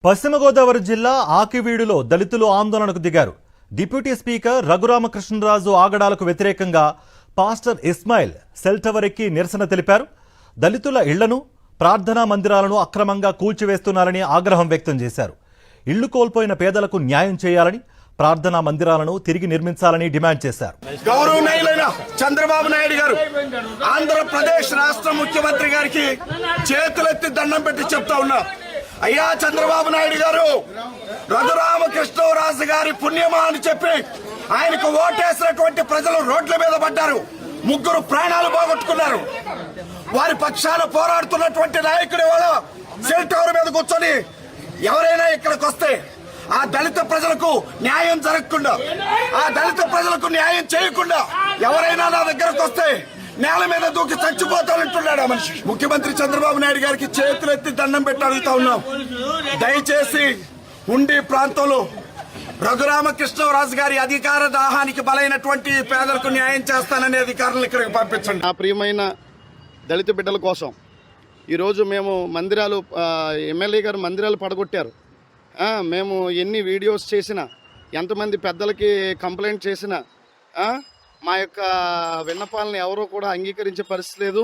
పశ్చిమ గోదావరి జిల్లా ఆకివీడులో దళితులు ఆందోళనకు దిగారు. డిప్యూటీ స్పీకర్ రఘురామకృష్ణరాజు ఆగడాలకు వ్యతిరేకంగా పాస్టర్ ఇస్మాయిల్ సెల్ టవర్ ఎక్కి నిరసన తెలిపారు. దళితుల ఇళ్లను, ప్రార్థనా మందిరాలను అక్రమంగా కూల్చివేస్తున్నారని ఆగ్రహం వ్యక్తం చేశారు. ఇళ్లు కోల్పోయిన పేదలకు న్యాయం చేయాలని, ప్రార్థనా మందిరాలను తిరిగి నిర్మించాలని డిమాండ్ చేశారు. గౌరవనీయులైన చంద్రబాబు నాయుడు గారు ఆంధ్రప్రదేశ్ రాష్ట్ర ముఖ్యమంత్రి గారికి చేతులెత్తి దండం పెట్టి చెప్తా ఉన్నా, అయ్యా చంద్రబాబు నాయుడు గారు, రఘురామకృష్ణరాజు గారి పుణ్యమా అని చెప్పి ఆయనకు ఓటేసినటువంటి ప్రజలు రోడ్ల మీద పడ్డారు. 3 ప్రాణాలు పోగొట్టుకున్నారు. వారి పక్షాన పోరాడుతున్నటువంటి నాయకుడి వల్ల సెల్ టవర్ మీద కూర్చొని ఎవరైనా ఇక్కడికి వస్తే ఆ దళిత ప్రజలకు న్యాయం జరగకుండా, ఆ దళిత ప్రజలకు న్యాయం చేయకుండా ఎవరైనా నా దగ్గరకు వస్తే నేల మీద దూకి చచ్చిపోతానంటున్నాడు ఆ మనిషి. ముఖ్యమంత్రి చంద్రబాబు నాయుడు గారికి చేతులెత్తి దండం పెట్టి అడుగుతా ఉన్నాం, దయచేసి ఉండి ప్రాంతంలో రఘురామకృష్ణరాజు గారి అధికార దాహానికి బలైనటువంటి పేదలకు న్యాయం చేస్తాననే అధికారులను ఇక్కడికి పంపించండి. నా ప్రియమైన దళిత బిడ్డల కోసం ఈరోజు మేము మందిరాలు, ఎమ్మెల్యే గారు మందిరాలు పడగొట్టారు. మేము ఎన్ని వీడియోస్ చేసినా, ఎంతమంది పెద్దలకి కంప్లైంట్ చేసినా మా యొక్క విన్నపాలను ఎవరూ కూడా అంగీకరించే పరిస్థితి లేదు.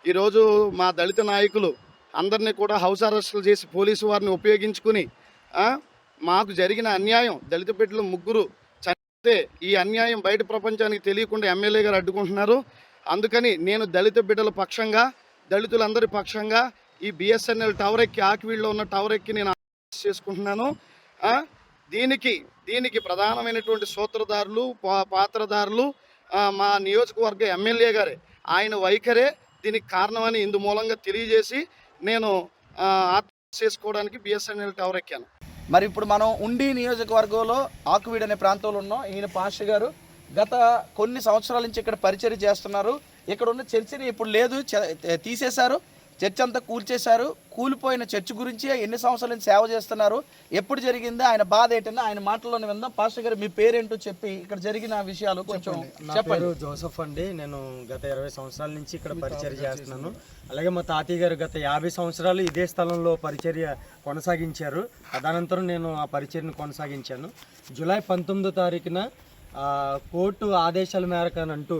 ఈరోజు మా దళిత నాయకులు అందరినీ కూడా హౌస్ అరెస్టులు చేసి పోలీసు వారిని ఉపయోగించుకుని మాకు జరిగిన అన్యాయం, దళిత బిడ్డలు 3 చనిపోతే ఈ అన్యాయం బయట ప్రపంచానికి తెలియకుండా ఎమ్మెల్యే గారు అడ్డుకుంటున్నారు. అందుకని నేను దళిత బిడ్డల పక్షంగా, దళితులందరి పక్షంగా ఈ బిఎస్ఎన్ఎల్ టవర్ ఎక్కి, ఆకివీడులో ఉన్న టవర్ ఎక్కి నేను చేసుకుంటున్నాను. దీనికి ప్రధానమైనటువంటి సూత్రధారులు, పాత్రధారులు మా నియోజకవర్గ ఎమ్మెల్యే గారే. ఆయన వైఖరే దీనికి కారణమని ఇందు మూలంగా తెలియజేసి నేను ఆత్మహత్య చేసుకోవడానికి బిఎస్ఎన్ఎల్ టవర్ ఎక్కాను. మరి ఇప్పుడు మనం ఉండి నియోజకవర్గంలో ఆకువీడు అనే ప్రాంతంలో ఉన్నాం. ఈయన పాస్టర్ గారు గత కొన్ని సంవత్సరాల నుంచి ఇక్కడ పరిచర్య చేస్తున్నారు. ఇక్కడ ఉన్న చర్చిని ఇప్పుడు లేదు, తీసేశారు. చర్చ్ అంతా కూల్చేశారు. కూలిపోయిన చర్చ్ గురించి ఎన్ని సంవత్సరాల నుంచి సేవ చేస్తున్నారు, ఎప్పుడు జరిగిందో, ఆయన బాధ ఏంటన్నా ఆయన మాటల్లోనే విందాం. పాస్టర్ గారు, మీ పేరేంటో చెప్పి ఇక్కడ జరిగిన విషయాలు కొంచెం చెప్పండి. జోసఫ్ అండి. నేను గత 20 సంవత్సరాల నుంచి ఇక్కడ పరిచర్య చేస్తున్నాను. అలాగే మా తాతయ్య గారు గత 50 సంవత్సరాలు ఇదే స్థలంలో పరిచర్య కొనసాగించారు. తదనంతరం నేను ఆ పరిచర్యను కొనసాగించాను. జూలై 19వ తారీఖున కోర్టు ఆదేశాల మేరకు అని అంటూ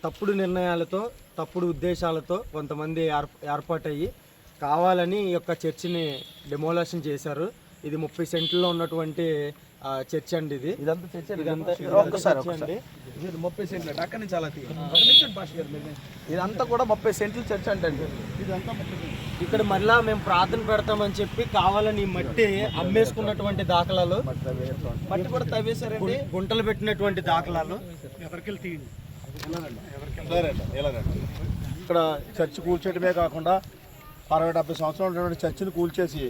తప్పుడు నిర్ణయాలతో, తప్పుడు ఉద్దేశాలతో కొంతమంది ఏర్పాటయ్యి కావాలని ఈ యొక్క చర్చిని డెమోలేషన్ చేశారు. ఇది 30 సెంట్లలో ఉన్నటువంటి చర్చ్ అండి. ఇదంతా 30 సెంట్లు అక్కడి నుంచి అలా ఇదంతా కూడా 30 సెంట్లు చర్చ్ అంటే ఇదంతా ఇక్కడ మళ్ళా మేము ప్రార్థన పెడతామని చెప్పి కావాలని మట్టి అమ్మేసుకున్నటువంటి దాఖలాలు, మట్టి కూడా తవ్వేశారండి, గుంటలు పెట్టినటువంటి దాఖలాలు. ఇక్కడ చర్చి కూల్చేయడమే కాకుండా 60-70 సంవత్సరాలు ఉన్నటువంటి చర్చిని కూల్చేసి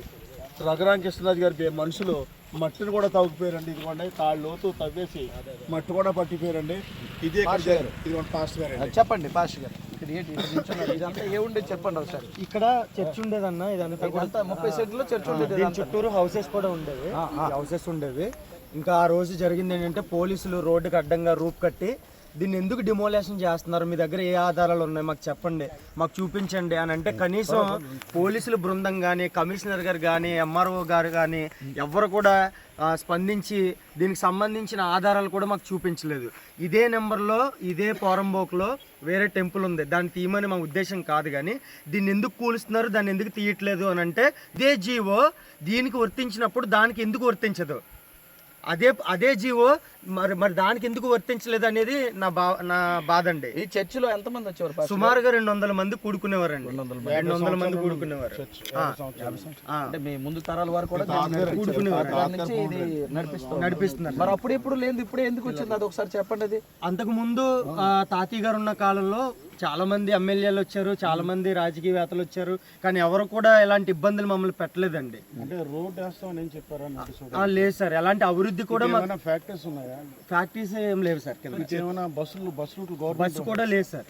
రఘురామకృష్ణరాజు గారి మనుషులు మట్టిని కూడా తవ్వుకుపోయారండి. ఇదిగోండి కాళ్ళు లోతు తవ్వేసి మట్టి కూడా పట్టిపోయారండి. ఇదే ఇదిగోండి పాస్టర్ గారు. చెప్పండి పాస్టర్ గారు, ఇదంతా ఏముండేది చెప్పండి ఒకసారి. ఇక్కడ చర్చ్ ఉండేదన్న, ఇదంతా 30 సెంట్లో చర్చ్ ఉండేది. చుట్టూరు హౌసెస్ కూడా ఉండేవి. ఇంకా ఆ రోజు జరిగింది ఏంటంటే, పోలీసులు రోడ్డుకి అడ్డంగా రూప్ కట్టి దీన్ని ఎందుకు డిమోలేషన్ చేస్తున్నారు, మీ దగ్గర ఏ ఆధారాలు ఉన్నాయి మాకు చెప్పండి, మాకు చూపించండి అని అంటే కనీసం పోలీసుల బృందం కానీ, కమిషనర్ గారు కానీ, ఎంఆర్ఓ గారు కానీ ఎవరు కూడా స్పందించి దీనికి సంబంధించిన ఆధారాలు కూడా మాకు చూపించలేదు. ఇదే నెంబర్లో, ఇదే పోరంబోక్లో వేరే టెంపుల్ ఉంది, దాన్ని తీయమని మా ఉద్దేశం కాదు. కానీ దీన్ని ఎందుకు కూలుస్తున్నారు, దాన్ని ఎందుకు తీయట్లేదు అని అంటే ఇదే జీవో దీనికి వర్తించినప్పుడు దానికి ఎందుకు వర్తించదు, అదే జీవో మరి దానికి ఎందుకు వర్తించలేదు అనేది నా బాధ అండి. ఈ చర్చిలో ఎంతమంది వచ్చేవారు? సుమారుగా 200 మంది కూడుకునేవారండి. 200 మంది కూడుకునేవారు. అంటే మీ ముందు తరాల వారు కూడా నడిపిస్తున్నారు. మరి అప్పుడు ఎప్పుడు లేదు, ఇప్పుడే ఎందుకు వచ్చింది అది ఒకసారి చెప్పండి. అది అంతకు ముందు తాతయ్య గారు ఉన్న కాలంలో చాలా మంది ఎమ్మెల్యేలు వచ్చారు, చాలా మంది రాజకీయవేత్తలు వచ్చారు, కానీ ఎవరు కూడా ఎలాంటి ఇబ్బందులు మమ్మల్ని పెట్టలేదండి. అంటే రోడ్ వేస్తామని ఏం చెప్పారు? లేదు సార్, ఎలాంటి అభివృద్ధి కూడా ఫ్యాక్టరీస్ ఉన్నాయా? ఫ్యాక్టరీస్ ఏం లేవు సార్. బస్సు కూడా లేదు సార్.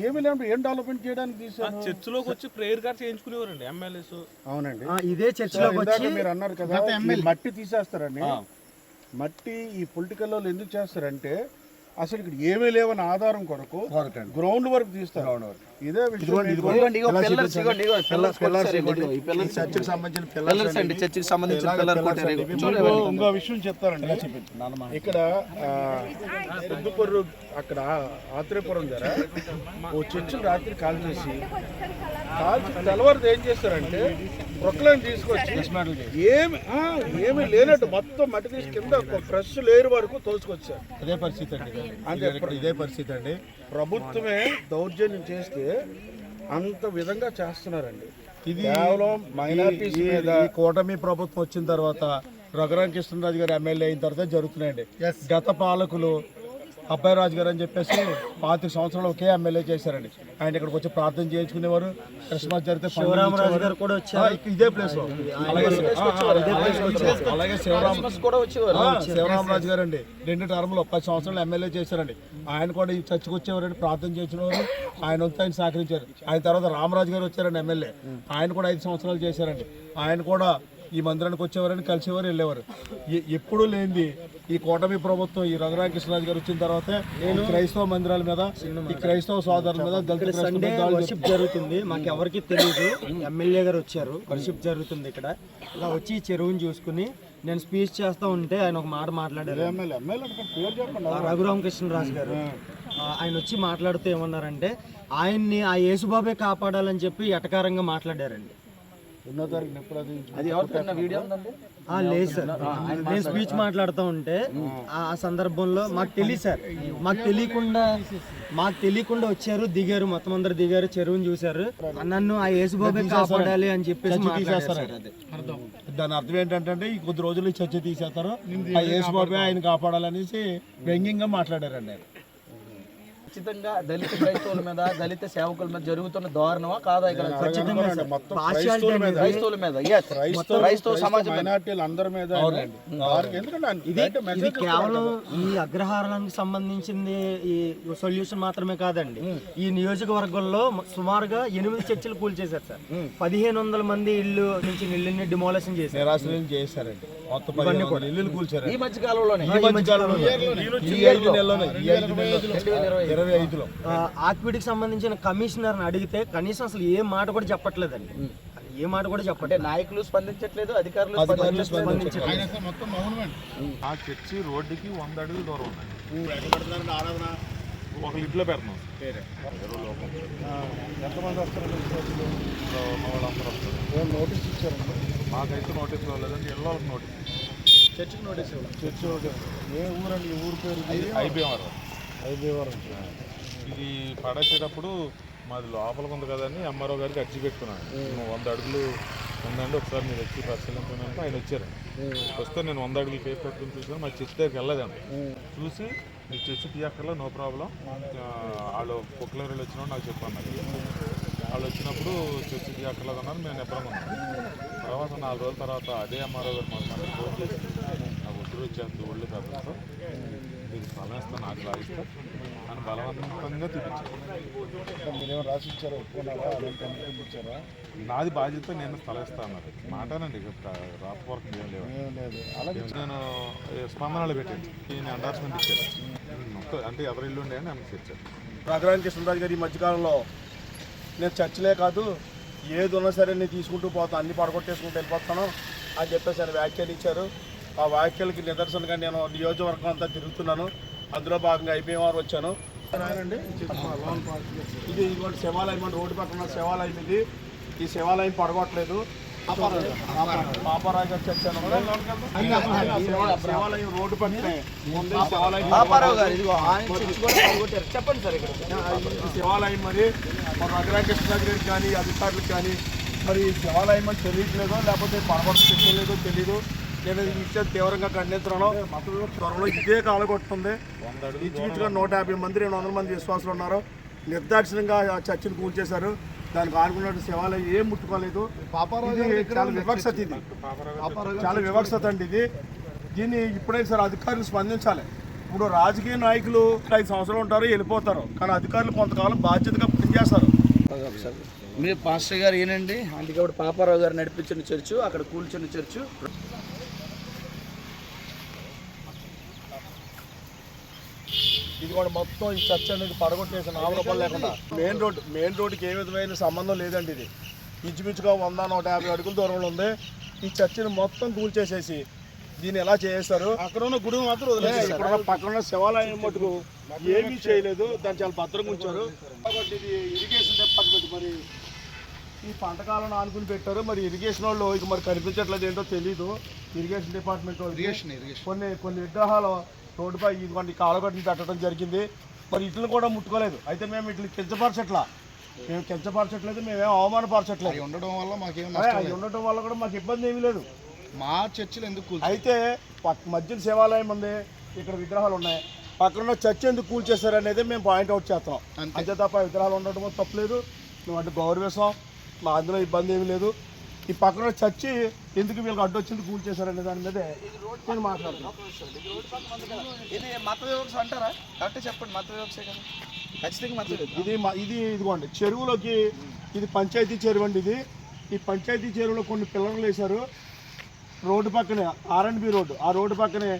ఏమి లేదు, ఏం డెవలప్మెంట్ చేయడానికి చర్చిలోకి వచ్చి ప్రేయర్ కార్డ్ చేయించుకునేవారండి ఎమ్మెల్యేస్. అవునండి, ఇదే చర్చిలోకి వచ్చి మీరు అన్నారు కదా మట్టి తీసేస్తారండి. మట్టి ఈ పొలిటికల్ వాళ్ళు ఎందుకు చేస్తారంటే అసలు ఇక్కడ ఏమీ లేవని ఆధారం కొరకు గ్రౌండ్ వర్క్ తీస్తారు. ఇదే విషయం. ఇదిగోండి, ఇగో pillars, ఇగోండి, ఇగో pillars కొట్టారు, ఇగోండి, ఈ pillars చర్చికి సంబంధించిన pillars అండి, చర్చికి సంబంధించిన పిల్లర్ కొట్టారు. ఇగో చూడండి. ఇంకో విషయం చెప్తారండి. ఇక్కడ పెద్దపొర్రు అక్కడ ఆత్రేయపురం దగ్గర ఓ చర్చి రాత్రి కాల్చి తెల్లవారు ఏం చేస్తారంటే ప్రొక్లైన్ తీసుకొచ్చి ఏమి లేనట్టు మొత్తం మట్టి తీసి కింద ఫ్రెష్ లేరు వరకు తోసుకొచ్చారు. అదే పరిస్థితి అండి, ఇదే పరిస్థితి అండి. ప్రభుత్వమే దౌర్జన్యం చేస్తే అంత విధంగా చేస్తున్నారండి. ఇది కేవలం మైనారిటీస్ మీద ఈ కూటమి ప్రభుత్వం వచ్చిన తర్వాత రఘురామ కృష్ణరాజు గారు ఎమ్మెల్యే అయిన తర్వాత జరుగుతున్నాయండి. గత పాలకులు అబ్బాయి రాజు గారు అని చెప్పేసి 25 సంవత్సరాలు ఒకే ఎమ్మెల్యే చేశారండి. ఆయన ఇక్కడికి వచ్చి ప్రార్థన చేయించుకునేవారు. క్రిస్మస్ జరిగితే శివరామరాజు గారు కూడా వచ్చారు ఇదే ప్లేస్ లో. అలాగే శివరామరాజు గారు అండి 2 టర్ములు 10 సంవత్సరాలు ఎమ్మెల్యే చేశారండి. ఆయన కూడా ఈ చర్చకు వచ్చేవారండి, ప్రార్థన చేసినవారు. ఆయన వంతు ఆయన సహకరించారు. ఆయన తర్వాత రామరాజు గారు వచ్చారండి ఎమ్మెల్యే. ఆయన కూడా 5 సంవత్సరాలు చేశారండి. ఆయన కూడా ఈ మందిరానికి వచ్చేవారని కలిసేవారు, వెళ్ళేవారు. ఎప్పుడూ లేనిది ఈ కూటమి ప్రభుత్వం ఈ రఘురామ కృష్ణరాజు గారు వచ్చిన తర్వాత క్రైస్తవ మందిరాల మీద, ఈ క్రైస్తవ సోదరుల మీద దళిత సండే వర్షిప్ జరుగుతుంది. మాకు ఎవరికి తెలియదు, ఎమ్మెల్యే గారు వచ్చారు, వర్షిప్ జరుగుతుంది ఇక్కడ. ఇలా వచ్చి ఈ చెరువుని చూసుకుని నేను స్పీచ్ చేస్తూ ఉంటే ఆయన ఒక మాట మాట్లాడారు. రఘురామ కృష్ణరాజు గారు ఆయన వచ్చి మాట్లాడుతూ ఏమన్నారంటే ఆయన్ని ఆ యేసుబాబే కాపాడాలని చెప్పి ఎటకారంగా మాట్లాడారండి. అది ఎవరికైనా వీడియో ఉందండి? లేదు సార్, నేను స్పీచ్ మాట్లాడుతూ ఉంటే ఆ సందర్భంలో మాకు తెలియదు సార్, మాకు తెలియకుండా వచ్చారు, దిగారు, మొత్తం అందరు దిగారు, చెరువుని చూశారు, నన్ను ఆ యేసుబాబే కాపాడాలి అని చెప్పేసి తీసేస్తారు. దాని అర్థం ఏంటంటే ఈ కొద్ది రోజులు చర్చ తీసేస్తారు, ఆ యేసుబాబే ఆయన కాపాడాలనేసి వ్యంగ్యంగా మాట్లాడారండి. ఖచ్చితంగా దళిత క్రైస్తవుల మీద, దళిత సేవకుల మీద జరుగుతున్న దారుణమా కాదా? ఇక్కడ క్రైస్తవుల మీద, క్రైస్తవ సమాజం అందరి మీద. ఇది కేవలం ఈ అగ్రహారానికి సంబంధించింది ఈ సొల్యూషన్ మాత్రమే కాదండి. ఈ నియోజకవర్గంలో సుమారుగా 8 చర్చిలు కూల్చేశారు సార్. 1500 మంది ఇల్లు నుంచి ఇల్లుని డిమాలిషన్ చేశారు, నిరాశ్రయం చేశారండి. మొత్తం 1500 ఇల్లులు కూల్చారు ఈ మధ్య కాలంలోనే. ఆక్విడికి సంబంధించిన కమిషనర్ అడిగితే కనీసం అసలు ఏ మాట కూడా చెప్పట్లేదండి, ఏ మాట కూడా చెప్పట్లేదు. నాయకులు స్పందించట్లేదు, అధికారులు స్పందించట్లేదు. ఆ చర్చి రోడ్డుకి 100 అడుగులు దూరం ఉన్నాయి. ఒక ఇంట్లో పెడతాం. ఎంతమంది వస్తారు? వాళ్ళందరూ వస్తారు. నోటీస్ ఇచ్చారండి? మాకైతే నోటీస్ ఇవ్వలేదండి, ఇళ్ళ నోటీస్. చర్చికి నోటీస్ ఇవ్వాలి. చర్చి ఏ ఊరండి? ఈ ఊరు పేరు ఐబీవరం. ఇది ఇది పడేసేటప్పుడు మాది లోపలికి ఉంది కదని ఎంఆర్ఓ గారికి అర్జీ పెట్టుకున్నాను. 100 అడుగులు ఉందండి, ఒకసారి మీరు వచ్చి పరిశీలించడానికి ఆయన వచ్చారండి. వస్తే నేను 100 అడుగులు కేసు పెట్టుకుని చూసాను. మా చర్చి దగ్గరికి వెళ్ళలేదండి. చూసి మీ చర్చి తీయక్కర్లో నో ప్రాబ్లం, వాళ్ళు పొక్కులరీలు వచ్చినప్పుడు నాకు చెప్పాను. వాళ్ళు వచ్చినప్పుడు చర్చి తీయక్కర్లేదు అన్నారు. మేము నిబ్బరంగా ఉన్నాం. తర్వాత 4 రోజుల తర్వాత అదే ఎంఆర్ఓ గారు మాకు ఫోన్ చేసి నాకు ఒత్తిడి వచ్చేందుకు ఒళ్ళు కాబట్టి మీకు స్థలం ఇస్తాను, నాకు రాయిస్తా అని బలవంతంగా చూపించారు. మీరేమో రాసిచ్చారా? ఒప్పుకున్నారా? పంపించారా? నాది బాధ్యత, నేను స్థలం ఇస్తా అన్నారు. మాటానండి, రాతపూర్వకం ఏం లేదు. అలాగే నేను స్పందనలు పెట్టాను, నేను ఎండార్స్మెంట్ ఇచ్చాను. అంటే ఎవరి ఇల్లు ఉండే అని ఆమెకు తెచ్చాను. రఘురామ కృష్ణరాజు గారు ఈ మధ్యకాలంలో నేను చర్చలే కాదు ఏది ఉన్నా సరే నేను తీసుకుంటూ పోతాను, అన్ని పడగొట్టేసుకుంటూ వెళ్ళిపోతాను అని చెప్పేసి ఆయన వ్యాఖ్యలు ఇచ్చారు. ఆ వ్యాఖ్యలకి నిదర్శనంగా నేను నియోజకవర్గం అంతా తిరుగుతున్నాను. అందులో భాగంగా ఐబీఆర్ వచ్చాను. ఇది ఇటువంటి శివాలయం అని రోడ్డు పక్కన శివాలయం. ఇది ఈ శివాలయం పడగొట్టలేదు. పాపారావు గారు చర్చ శివాలయం రోడ్డు పక్కనే చెప్పండి సార్. ఇక్కడ శివాలయం మరి రఘురామ కృష్ణరాజు గారికి కానీ అధికారులకు కానీ మరి శివాలయం అని తెలియట్లేదో లేకపోతే పడగొట్టలేదో తెలీదు. నేను ఈ విషయం తీవ్రంగా ఖండిస్తున్నాను. త్వరలో ఇదే కాలగొట్టుతుంది. ఇంచుమించుగా 150 మంది 200 మంది విశ్వాసులు ఉన్నారు. నిర్దాక్షిణ్యంగా ఆ చర్చిని కూల్చేశారు. దానికి ఆనుకున్నట్టు శివాలయం ఏం ముట్టుకోలేదు. చాలా వివక్షత, ఇది చాలా వివక్షత అండి. ఇది దీన్ని ఇప్పుడైనా సరే అధికారులు స్పందించాలి. ఇప్పుడు రాజకీయ నాయకులు 5 సంవత్సరాలు ఉంటారు, వెళ్ళిపోతారు. కానీ అధికారులు కొంతకాలం బాధ్యతగా పనిచేస్తారు. మీరు పాస్టర్ గారు ఏనండి, అందుకే పాపారావు గారు నడిపించిన చర్చు, అక్కడ కూల్చిన చర్చు. ఇది కూడా మొత్తం ఈ చర్చ్ అనేది పడగొట్టేసిన ఆవరపలు లేకుండా మెయిన్ రోడ్డుకి ఏ విధమైన సంబంధం లేదండి. ఇది ఇంచుమించుగా 100-150 అడుగుల దూరంలో ఉంది. ఈ చర్చిని మొత్తం కూల్చేసేసి దీన్ని ఎలా చేస్తారు? అక్కడ ఉన్న గుడి మాత్రం వదిలేసి ఇక్కడ పక్కన ఉన్న శివాలయం మటుకు ఏమీ చేయలేదు, దాన్ని చాలా భద్రంగా ఉంచారు. కాబట్టి ఇది ఇరిగేషన్ డిపార్ట్మెంట్ మరి ఈ పంటకాలను ఆనుకుని పెట్టారు. మరి ఇరిగేషన్ వాళ్ళు ఇక మరి కనిపించట్లేదు ఏంటో తెలీదు. ఇరిగేషన్ డిపార్ట్మెంట్ వాళ్ళు కొన్ని విగ్రహాలు రోడ్డుపై ఇదిగోండి కాలగొట్టని పెట్టడం జరిగింది. మరి ఇట్లను కూడా ముట్టుకోలేదు. అయితే మేము ఇట్లా కించపరచట్లేదు, మేమేం అవమానపరచట్లేదు. అవి ఉండడం వల్ల మాకేం అవి ఉండటం వల్ల కూడా మాకు ఇబ్బంది ఏమీ లేదు. మా చర్చిలు ఎందుకు అయితే మధ్యన శివాలయం ఉంది, ఇక్కడ విగ్రహాలు ఉన్నాయి, పక్కన చర్చ్ ఎందుకు కూల్చేశారు అనేది మేము పాయింట్అవుట్ చేస్తాం. అంతే తప్ప విగ్రహాలు ఉండటం తప్పలేదు. మేము అంటే గౌరవిస్తాం, మా అందులో ఇబ్బంది ఏమీ లేదు. ఈ పక్కన చర్చి ఎందుకు వీళ్ళకి అడ్డొచ్చింది కూల్చేశారనే దాని మీదే నేను మాట్లాడుతున్నాను. ఇది మత వివక్ష అంటారా? కరెక్ట్ చెప్పండి, మత వివక్షే కదా, ఖచ్చితంగా మత వివక్ష. ఇది ఇదిగోండి చెరువులోకి, ఇది పంచాయతీ చెరువు అండి. ఇది ఈ పంచాయతీ చెరువులో కొన్ని పిల్లర్లు వేశారు. రోడ్డు పక్కనే R&B రోడ్డు, ఆ రోడ్డు పక్కనే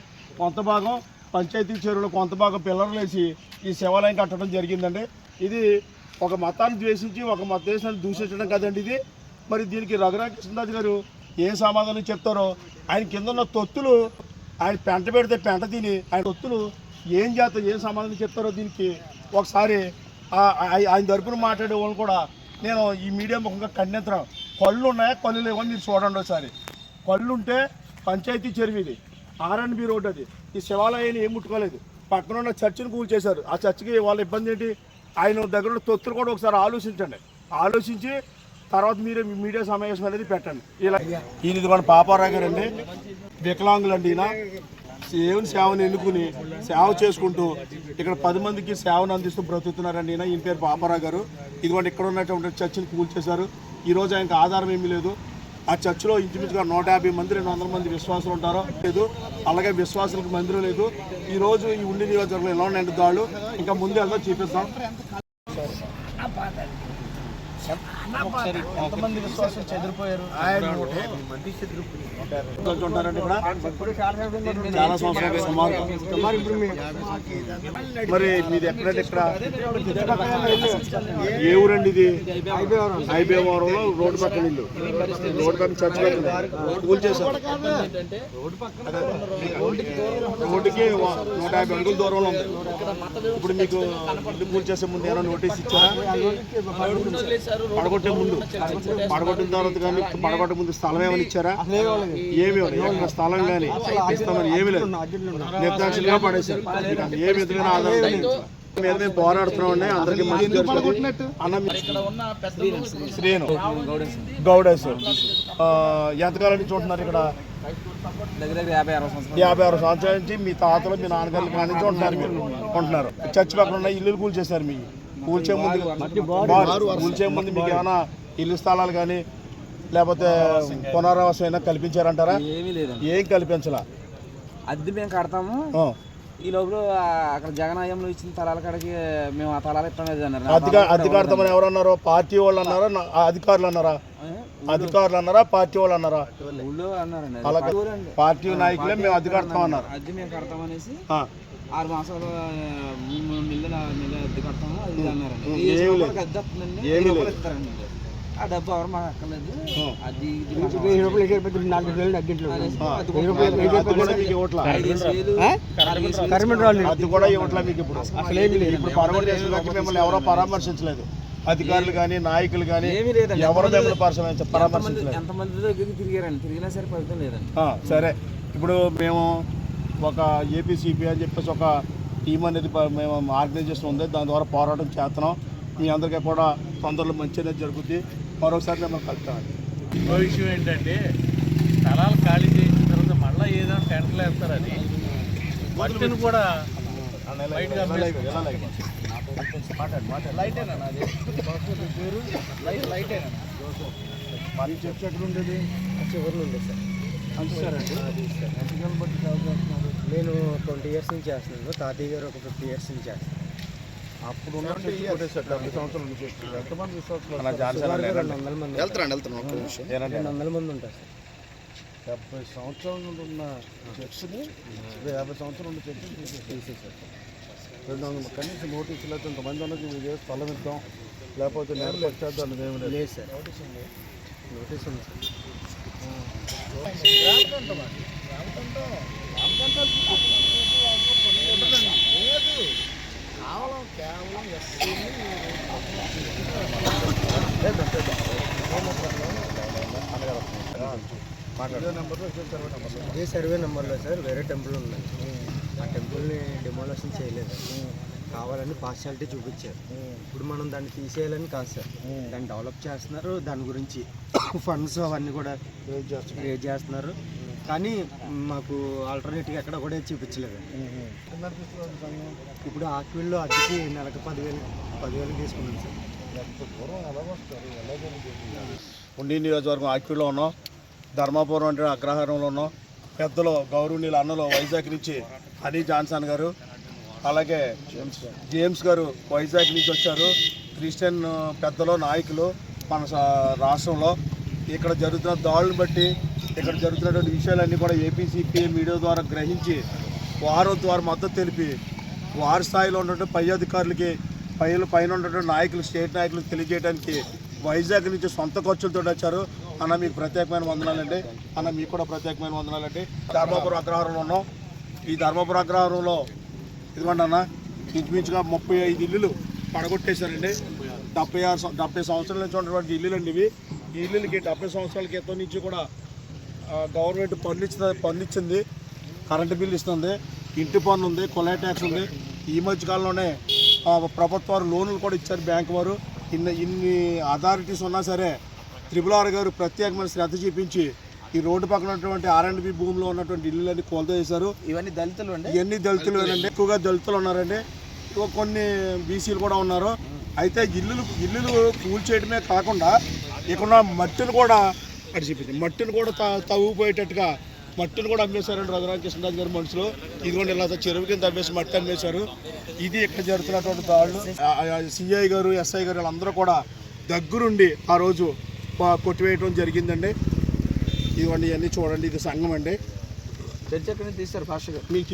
కొంత భాగం పంచాయతీ చెరువులో కొంత భాగం పిల్లర్లు వేసి ఈ శివాలయం కట్టడం జరిగిందండి. ఇది ఒక మతాన్ని ద్వేషించి ఒక మత దేశాన్ని దూషించడం కదండి ఇది. మరి దీనికి రఘురామ కృష్ణరాజు గారు ఏం సమాధానం చెప్తారో, ఆయన కింద ఉన్న తొత్తులు ఆయన పెంట పెడితే పెంట తిని ఆయన తొత్తులు ఏం సమాధానం చెప్తారో దీనికి ఒకసారి ఆయన తరపున మాట్లాడే వాళ్ళు కూడా నేను ఈ మీడియా ముఖంగా ఖండించడం. కళ్ళు ఉన్నాయా కళ్ళు లేవని మీరు చూడండి ఒకసారి. కళ్ళు ఉంటే పంచాయతీ చెరువు ఇది, R&B రోడ్డు, అది ఈ శివాలయాన్ని ఏం ముట్టుకోలేదు. పక్కన ఉన్న చర్చిని కూల్చేశారు. ఆ చర్చికి వాళ్ళ ఇబ్బంది ఏంటి? ఆయన దగ్గర ఉన్న తొత్తులు కూడా ఒకసారి ఆలోచించండి. ఆలోచించి తర్వాత మీరే మీడియా సమావేశం అనేది పెట్టండి. ఇలా ఇది మన పాపారావు గారు అండి, వికలాంగులండి. ఈయన దేవుని సేవను ఎన్నుకుని సేవ చేసుకుంటూ ఇక్కడ 10 మందికి సేవను అందిస్తూ బ్రతుకుతున్నారండి. ఈయన పేరు పాపారావు గారు. ఇదిగోండి ఇక్కడ ఉన్నటువంటి చర్చిని కూల్చేశారు. ఈరోజు ఆయనకు ఆధారం ఏమీ లేదు. ఆ చర్చిలో ఇంచుమించుగా 150 మంది 200 మంది విశ్వాసులు ఉంటారో లేదు, అలాగే విశ్వాసులకు మందిరం లేదు. ఈరోజు ఈ ఉండి నియోజకవర్గంలో ఎలా ఉన్నాయంటే దాళ్ళు ఇంకా ముందు వెళ్తా చూపిస్తాం. ఎంతమంది విశ్వాసం చెదిరిపోయారు? ఉంటారండి ఇక్కడ చాలా సంవత్సరాలు సుమారు. మరి మీది ఎక్కడంటే ఇక్కడ ఏ ఊరండి? ఇది ఐబేవరంలో రోడ్డు పక్కన ఇల్లు, రోడ్డు పక్కన చర్చ్ కూల్ చేశారు. రోడ్డుకి 150 అడుగుల దూరంలో ఉంది. ఇప్పుడు మీకు ఇల్లు కూల్ చేసే ముందు ఏమైనా నోటీస్ ఇచ్చారా? పడగొట్టే ముందు, పడగొట్టిన తర్వాత కానీ పడగొట్టే ముందు స్థలం ఏమైనా ఇచ్చారా? ఏమి ఎక్కడ స్థలం కానీ ఇస్తామని ఏమి లేదు, నిర్దాక్షిణ్యంగా పడేశారు. ఏ విధమైన ఆధారం లేదు. మేము పోరాడుతున్నామండి, అందరికీ మంచి శ్రీను గౌడేశ్. ఎంతకాలం నుంచి ఉంటున్నారు ఇక్కడ? 56 సంవత్సరాల నుంచి మీ తాతలు మీ నాన్నగారు కాడి నుంచి ఉంటున్నారు. మీరు ఉంటున్నారు. చర్చి పక్కన ఉన్న ఇల్లు కూల్చేశారు. మీ కూల్చే ముందు మీకు ఏమైనా ఇల్లు స్థలాలు కానీ లేకపోతే పునరావాసం అయినా కల్పించారంటారా? ఏం కల్పించాలా? అద్దె మేము కడతాము. ఈ లోపల అక్కడ జగనాయంలో ఇచ్చిన తలాల కాడికి మేము ఆ తలాలు ఇస్తాం అన్నారు. అద్దె కడతామని ఎవరు అన్నారు? పార్టీ వాళ్ళు అన్నారా? అధికారులు అన్నారా? అధికారులు అన్నారా? పార్టీ వాళ్ళు అన్నారా? అన్నారండి. అలా పార్టీ నాయకులే మేము అద్దె కడతాం అన్నారు. అద్దె మేము కడతామనేసి 6 మాసాలు 3 నెలలు అద్దె కడతాము అది అన్నారండి. అద్దె వస్తుందండి, ఆ డబ్బు ఎవరు మాకు అక్కర్లేదు. అది అది కూడా ఇవ్వట్లా మీకు. ఇప్పుడు ఇప్పుడు పరమటి చేసిన మిమ్మల్ని ఎవరో పరామర్శించలేదు. అధికారులు కానీ నాయకులు కానీ ఎవరు మిమ్మల్ని పరామర్శించలేదు. ఎంతమంది దగ్గరికి తిరిగారండి, తిరిగినా సరే ఫలితం లేదండి. సరే, ఇప్పుడు మేము ఒక ఏపీసీపీ అని చెప్పేసి ఒక టీం అనేది మేము ఆర్గనైజేషన్ ఉంది, దాని ద్వారా పోరాటం చేస్తున్నాం. మీ అందరికీ కూడా తొందరలో మంచిగా జరుగుతుంది. మరొకసారి మేము కలుపుతామండి. ఇంకో విషయం ఏంటంటే స్థలాలు ఖాళీ చేసిన తర్వాత మళ్ళీ ఏదైనా టెంట్లు వేస్తారని మట్టిని కూడా బయటగా మరి చర్చ ఎక్కడ ఉండేది? చివరిలో ఉంది సార్. నేను 20 years నుంచి చేస్తున్నాను. తాతయ్య గారు ఒక 50 years నుంచి చేస్తాను. అప్పుడు 70 సంవత్సరాల నుంచి ఎంతమంది విశ్వాసాలు? 200 మంది. 200 మంది ఉంటారు సార్. 70 సంవత్సరాల నుండి ఉన్న చర్చిని 50 సంవత్సరాల నుండి చర్చిని తీసేసారు. 200 కనీసం నోటీసులు అయితే ఇంతమంది ఉన్నది ఇది స్థలం ఇద్దాం లేకపోతే నేరం వచ్చేద్దాం అనేది ఏమి లేదు. లేదు సార్, నోటీస్ ఉంది సార్. ఇదే సర్వే నెంబర్లో సార్ వేరే టెంపుల్ ఉన్నాయి. ఆ టెంపుల్ని డిమాలిషన్ చేయలేదు, కావాలని పార్షియాలిటీ చూపించారు. ఇప్పుడు మనం దాన్ని తీసేయాలని కాదు సార్, దాన్ని డెవలప్ చేస్తున్నారు. దాని గురించి ఫండ్స్ అవన్నీ కూడా రేజ్ చేస్తున్నారు. కానీ మాకు ఆల్టర్నేటివ్ ఎక్కడ కూడా చూపించలేదు. ఇప్పుడు ఆక్విల్లో అద్దెకి నెలకు 10,000 తీసుకున్నాం సార్. ఉండి నియోజకవర్గం ఆక్విలో ఉన్నాం, ధర్మాపురం అంటే అగ్రహారంలో ఉన్నాం. పెద్దలు గౌరవనీయులు అన్నలు వైజాగ్ నుంచి హనీ జాన్సన్ గారు, అలాగే జేమ్స్ గారు వైజాగ్ నుంచి వచ్చారు. క్రిస్టియన్ పెద్దలు నాయకులు మన రాష్ట్రంలో ఇక్కడ జరుగుతున్న దాడులను బట్టి ఇక్కడ జరుగుతున్నటువంటి విషయాలన్నీ కూడా ఏపీసీపీ మీడియా ద్వారా గ్రహించి వారు మద్దతు తెలిపి వారి స్థాయిలో ఉన్నటువంటి పై అధికారులకి పైన ఉన్నటువంటి నాయకులు స్టేట్ నాయకులకు తెలియజేయడానికి వైజాగ్ నుంచి సొంత ఖర్చులతో వచ్చారు. అన్న మీకు ప్రత్యేకమైన వందనాలండి. అన్న మీకు కూడా ప్రత్యేకమైన వందనాలండి. ధర్మాపురం అగ్రహారంలో ఉన్నాం. ఈ ధర్మాపురం అగ్రహారంలో ఇదిగోండి అన్న, ఇంచుమించుగా 35 ఇల్లులు పడగొట్టేశారండి. 70 సంవత్సరాల నుంచి ఉన్నటువంటి ఇల్లులు అండి ఇవి. ఈ ఇల్లులకి 70 సంవత్సరాల క్రితం నుంచి కూడా గవర్నమెంట్ పన్ను ఇచ్చింది, కరెంటు బిల్లు ఇస్తుంది, ఇంటి పన్ను ఉంది, కొలాయి ట్యాక్స్ ఉంది. ఈ మధ్య కాలంలోనే ప్రభుత్వాలు లోన్లు కూడా ఇచ్చారు బ్యాంకు వారు. ఇన్ని అథారిటీస్ ఉన్నా సరే RRR గారు ప్రత్యేకమైన శ్రద్ధ చూపించి ఈ రోడ్డు పక్కన ఉన్నటువంటి R&B భూమిలో ఉన్నటువంటి ఇల్లులన్నీ కొలత చేశారు. ఇవన్నీ దళితులు అండి, ఇవన్నీ దళితులు అండి. ఎక్కువగా దళితులు ఉన్నారండి, కొన్ని బీసీలు కూడా ఉన్నారు. అయితే ఇల్లులు కూల్చేయడమే కాకుండా ఇక్కడ మట్టిని కూడా మట్టిని కూడా తవ్వుపోయేటట్టుగా మట్టిని కూడా అమ్మేశారండి రఘురామకృష్ణరాజు గారి మనుషులు. ఇదిగోండి ఇలా చెరువు కింద అమ్మేసి మట్టి అమ్మేశారు. ఇది ఇక్కడ జరుగుతున్నటువంటి దాడులు. సిఐ గారు, ఎస్ఐ గారు వీళ్ళందరూ కూడా దగ్గరుండి ఆ రోజు కొట్టివేయడం జరిగిందండి. ఇదిగోండి ఇవన్నీ చూడండి, ఇది సంఘం అండి. చర్చ ఎక్కడ తీస్తారు పాస్టర్ గారు? మీకు